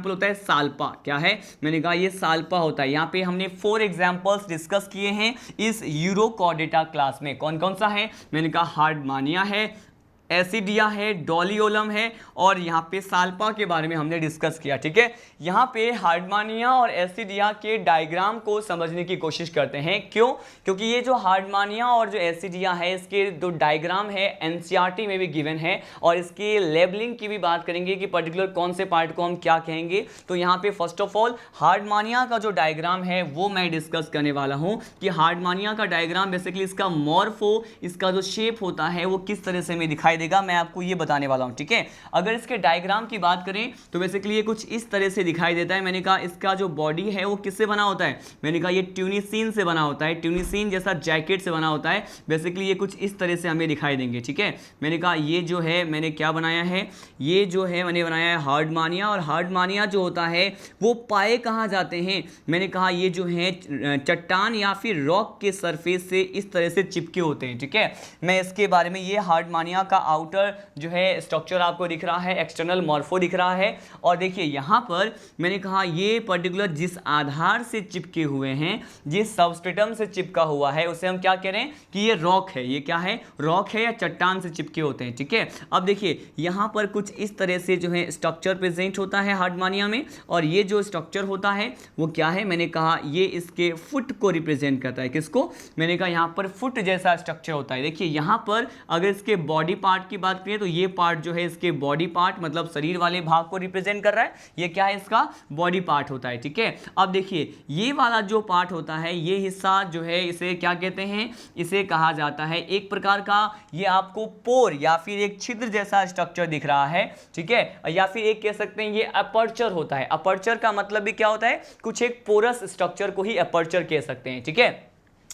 S2: होता है साल्पा। क्या है? मैंने कहा ये साल्पा होता है। यहाँ पे हमने 4 एग्जाम्पल्स डिस्कस किए हैं इस यूरोकॉर्डेटा क्लास में। कौन कौन सा है? मैंने कहा हार्डमानिया है, एसिडिया है, डॉलियोलम है और यहाँ पे साल्पा के बारे में हमने डिस्कस किया। ठीक है, यहाँ पे हार्डमानिया और एसिडिया के डायग्राम को समझने की कोशिश करते हैं। क्यों? क्योंकि ये जो हार्डमानिया और जो एसिडिया है इसके जो डायग्राम है एनसीईआरटी में भी गिवन है, और इसके लेबलिंग की भी बात करेंगे कि पर्टिकुलर कौन से पार्ट को हम क्या कहेंगे। तो यहाँ पे फर्स्ट ऑफ ऑल हार्डमानिया का जो डायग्राम है वो मैं डिस्कस करने वाला हूँ कि हार्डमानिया का डायग्राम बेसिकली इसका मॉर्फो, इसका जो शेप होता है वो किस तरह से हमें दिखाई देगा, मैं आपको ये बताने वाला हूं। ठीक है, अगर इसके डायग्राम की बात करें तो बेसिकली ये कुछ इस तरह से दिखाई देता है। मैंने कहा इसका जो बॉडी है वो किससे बना होता है? मैंने कहा ये ट्यूनिसिन से बना होता है। ट्यूनिसिन जैसा जैकेट से बना होता है। बेसिकली ये कुछ इस तरह से हमें दिखाई देंगे। ठीक है, मैंने कहा ये जो है मैंने क्या बनाया है, ये जो है मैंने बनाया है हार्डमानिया। और हार्डमानिया जो होता है वो पाए कहाँ जाते हैं? मैंने कहा ये जो है चट्टान या फिर रॉक के सरफेस से इस तरह से चिपके होते हैं। ठीक है, मैं इसके बारे में, ये हार्डमानिया का आउटर जो है स्ट्रक्चर आपको दिख रहा है, एक्सटर्नल मॉर्फो दिख रहा है। और देखिए यहाँ पर मैंने कहा ये पर्टिकुलर जिस आधार से चिपके हुए हैं, जिस सबस्ट्रेटम से चिपका हुआ है उसे हम क्या कह रहे हैं कि ये रॉक है। ये क्या है? रॉक है या चट्टान से चिपके होते हैं। ठीक है, अब देखिए यहाँ पर कुछ इस तरह से जो है स्ट्रक्चर प्रेजेंट होता है हार्डमानिया में। और ये जो स्ट्रक्चर होता है वो क्या है? मैंने कहा ये इसके फुट को रिप्रेजेंट करता है। किसको? मैंने कहा यहाँ पर फुट जैसा स्ट्रक्चर होता है। देखिए यहाँ पर अगर इसके बॉडी पार्ट की बात करें तो ये पार्ट जो है इसके बॉडी पार्ट मतलब शरीर वाले भाग को रिप्रेजेंट कर रहा है। ये क्या है? इसका बॉडी पार्ट होता है। ठीक है, अब देखिए ये वाला जो पार्ट होता है, ये हिस्सा जो है इसे क्या कहते हैं? इसे कहा जाता है एक प्रकार का, ये आपको पोर या फिर एक छिद्र जैसा स्ट्रक्चर दिख रहा है। ठीक है, या फिर एक कह सकते हैं ये अपर्चर होता है। अपर्चर का मतलब भी क्या होता है? कुछ एक पोरस स्ट्रक्चर को ही अपर्चर कह सकते हैं। ठीक है,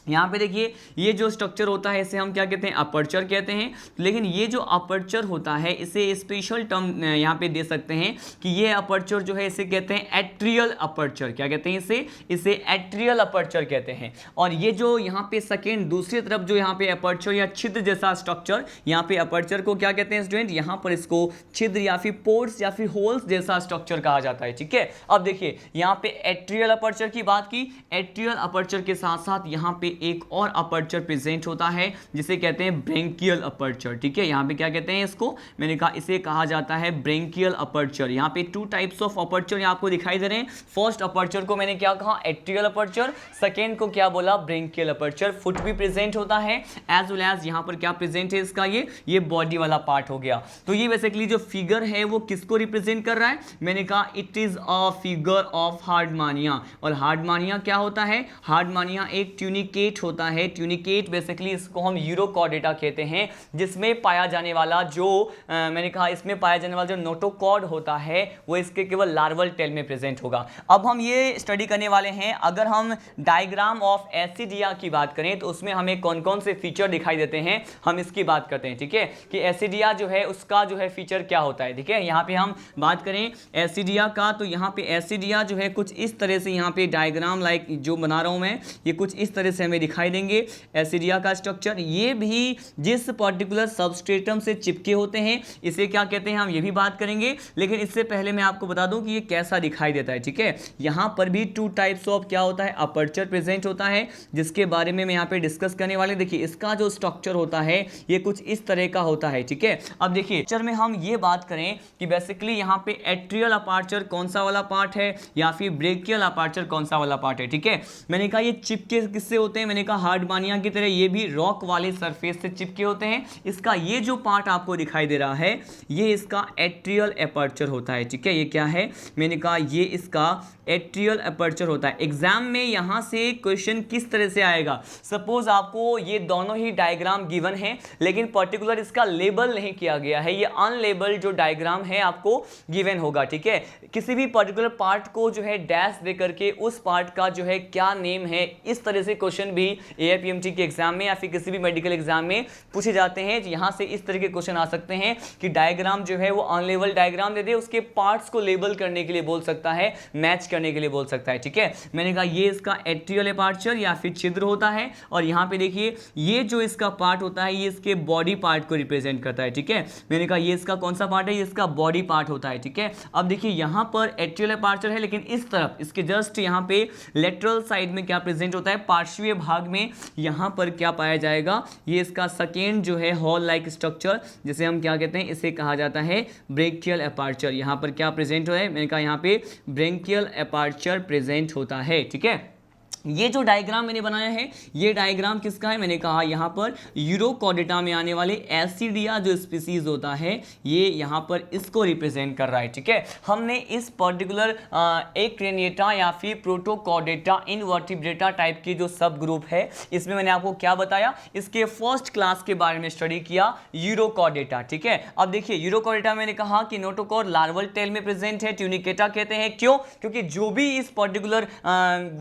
S2: यहाँ पे देखिए ये जो स्ट्रक्चर होता है इसे हम क्या कहते हैं? अपर्चर कहते हैं। लेकिन ये जो अपर्चर होता है इसे स्पेशल टर्म यहाँ पे दे सकते हैं कि ये अपर्चर जो है इसे कहते हैं एट्रियल अपर्चर। क्या कहते हैं इसे एट्रियल अपर्चर कहते हैं। और ये जो यहाँ पे सेकेंड दूसरी तरफ जो यहाँ पे अपर्चर या छिद्र जैसा स्ट्रक्चर, यहाँ पे अपर्चर को क्या कहते हैं स्टूडेंट? यहाँ पर इसको छिद्र या फिर पोर्स या फिर होल्स जैसा स्ट्रक्चर कहा जाता है। ठीक है, अब देखिए यहाँ पे एट्रियल अपर्चर की बात की। एट्रियल अपर्चर के साथ साथ यहाँ पे एक और अपर्चर प्रेजेंट होता है जिसे कहते हैं ब्रेंकियल अपर्चर। ठीक है, यहाँ पे क्या कहते हैं इसको? मैंने कहा इसे कहा जाता है ब्रेंकियल अपर्चर। यहाँ पे 2 टाइप्स ऑफ अपर्चर आपको दिखाई दे रहे हैं। फर्स्ट अपर्चर को मैंने क्या कहा? Atrial aperture. सेकेंड को क्या बोला? Branchial aperture. फुट भी प्रेजेंट होता है एज वेल एज यहाँ पर क्या प्रेजेंट है इसका? ये बॉडी वाला पार्ट हो गया। तो ये बेसिकली जो फिगर है वो किसको रिप्रेजेंट कर रहा है? मैंने कहा it is a figure of Herdmania. और हार्डमानिया क्या होता है? हार्डमानिया एक ट्यूनिकेट ट्यूनिकेट होता है। ट्यूनिकेट बेसिकली इसको हम यूरोकॉर्डेटा कहते हैं, जिसमें पाया जाने वाला जो मैंने कहा इसमें पाया जाने वाला जो नोटोकॉर्ड होता है वो इसके केवल लार्वल टेल में प्रेजेंट होगा। अब हम ये स्टडी करने वाले हैं, अगर हम डायग्राम ऑफ एसिडिया की बात करें तो उसमें हमें कौन कौन से फीचर दिखाई देते हैं, हम इसकी बात करते हैं। ठीक है, कि एसिडिया जो है उसका जो है फीचर क्या होता है। ठीक है, यहाँ पे हम बात करें एसिडिया का, तो यहाँ पे एसिडिया जो है कुछ इस तरह से, यहाँ पे डायग्राम लाइक जो बना रहा हूँ मैं, ये कुछ इस तरह से हमें दिखाई देंगे एसिडिया का स्ट्रक्चर। ये भी जिस पर्टिकुलर सबस्ट्रेटम से चिपके होते हैं इसे क्या कहते हैं, हम ये भी बात करेंगे। लेकिन इससे पहले मैं आपको बता दूं कि ये कैसा दिखाई देता है। ठीक है, यहाँ पर भी टू टाइप्स ऑफ क्या होता है, अपर्चर प्रेजेंट होता है, जिसके बारे में मैं यहाँ पे डिस्कस करने वाले। देखिए इसका जो स्ट्रक्चर होता है ये कुछ इस तरह का होता है। ठीक है, अब देखिए पिक्चर में हम ये बात करें कि बेसिकली यहाँ पे एट्रियल अपर्चर कौन सा वाला पार्ट है या फिर ब्रेकियल अपर्चर कौन सा वाला पार्ट है। ठीक है, मैंने कहा ये चिपके किससे होते हैं, मैंने कहा हार्डमानिया की तरह ये भी रॉक वाले सरफेस से चिपके होते हैं। इसका ये जो पार्ट आपको दिखाई दे रहा है ये इसका एट्रियल अपर्चर होता है। ठीक है, ये क्या है, मैंने कहा ये इसका एट्रियल अपर्चर होता है। एग्जाम में यहां से क्वेश्चन किस तरह से आएगा, सपोज आपको ये दोनों ही डायग्राम गिवन है लेकिन पर्टिकुलर इसका लेबल नहीं किया गया है, ये अनलेबल्ड जो डायग्राम है आपको गिवन होगा। ठीक है, किसी भी पर्टिकुलर पार्ट को जो है डैश दे करके उस पार्ट का जो है क्या नेम है, इस तरह से क्वेश्चन भी एआईपीएमटी के एग्जाम में या फिर किसी भी मेडिकल एग्जाम में पूछे जाते हैं। यहां से इस तरह के क्वेश्चन आ सकते हैं कि डायग्राम जो है वो अनलेबल डायग्राम दे दे, उसके पार्ट्स को लेबल करने के लिए बोल सकता है, मैच करने के लिए बोल सकता है। ठीक है, मैंने कहा ये इसका एट्रियल अपर्चर या फिर छिद्र होता है, और यहाँ पे देखिए ये जो इसका पार्ट होता है ये इसके बॉडी पार्ट को रिप्रेजेंट करता है। ठीक है, मैंने कहा ये इसका कौन सा पार्ट है, ये इसका बॉडी पार्ट होता है। ठीक है, अब देखिए यहाँ पर एट्रियल अपर्चर है लेकिन इस तरफ इसके जस्ट यहाँ पे लेटरल साइड में क्या प्रेजेंट होता है, पार्श्वीय भाग में यहाँ पर क्या पाया जाएगा, ये इसका सेकेंड जो है हॉल लाइक स्ट्रक्चर, जिसे हम क्या कहते हैं, इसे कहा जाता है ब्रेकियल अपर्चर। यहाँ पर क्या प्रेजेंट हो है, मैंने कहा यहाँ पे ब्रेकियल अपर्चर प्रेजेंट होता है। ठीक है, ये जो डायग्राम मैंने बनाया है ये डायग्राम किसका है, मैंने कहा यहाँ पर यूरोकॉर्डेटा में आने वाले एसिडिया जो स्पीसीज होता है ये यहाँ पर इसको रिप्रेजेंट कर रहा है। ठीक है, हमने इस पर्टिकुलर एक्रेनिएटा या फिर प्रोटोकॉर्डेटा इनवर्टिब्रेटा टाइप की जो सब ग्रुप है इसमें मैंने आपको क्या बताया, इसके फर्स्ट क्लास के बारे में स्टडी किया, यूरोकॉर्डेटा। ठीक है, अब देखिए यूरोकॉर्डेटा मैंने कहा कि नोटोकॉर्ड लार्वल टेल में प्रेजेंट है, ट्यूनिकेटा कहते हैं। क्यों, क्योंकि जो भी इस पर्टिकुलर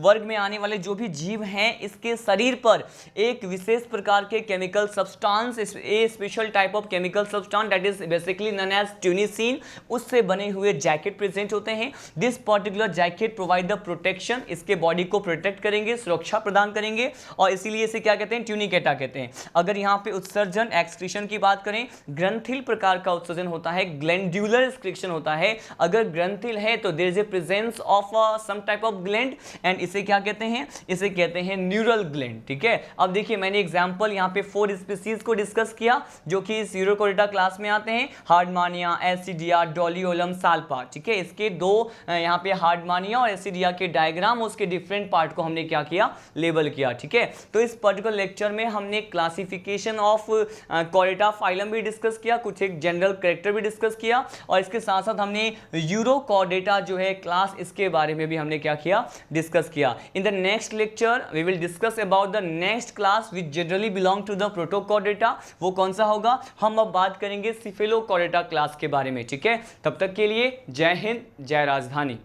S2: वर्ग में आने वाले जो भी जीव हैं इसके शरीर पर एक विशेष प्रकार के chemical substance, a special type of chemical substance that is basically known as tunicin, उससे बने हुए जैकेट प्रेजेंट होते हैं। This particular jacket provide the protection, इसके बॉडी को प्रोटेक्ट करेंगे, सुरक्षा प्रदान करेंगे, और इसीलिए इसे क्या कहते हैं, ट्यूनिकेटा कहते हैं। अगर यहाँ पे उत्सर्जन एक्सक्रीशन की बात करें, ग्रंथिल प्रकार का उत्सर्जन होता है, ग्लैंड्यूलर एक्सक्रीशन होता है। अगर ग्रंथिल है तो there is a presence of some type of gland and इसे क्या कहते हैं, इसे कहते हैं न्यूरल ग्लैंड। ठीक है, अब देखिए मैंने एग्जांपल यहाँ पे 4 स्पीसीज को डिस्कस किया जो कि इस यूरोकॉर्डेटा क्लास में आते हैं, हार्डमानिया, एसिडिया, डोलियोलम, साल्पा। ठीक है, इसके दो यहाँ पे हार्डमानिया और एसिडिया के डायग्राम, उसके डिफरेंट पार्ट को हमने क्या किया, लेबल किया। ठीक है, तो इस पर्टिकुलर लेक्चर में हमने क्लासिफिकेशन ऑफ कॉर्डेटा फाइलम भी डिस्कस किया, कुछ एक जनरल कैरेक्टर भी डिस्कस किया, और इसके साथ साथ हमने यूरोकॉर्डेटा जो है क्लास, इसके बारे में भी हमने क्या किया, डिस्कस किया। In the next lecture we will discuss about the next class which generally belong to the protochordata। वो कौन सा होगा, हम अब बात करेंगे सिफेलोकॉर्डेटा क्लास के बारे में। ठीक है, तब तक के लिए जय हिंद, जय राजधानी।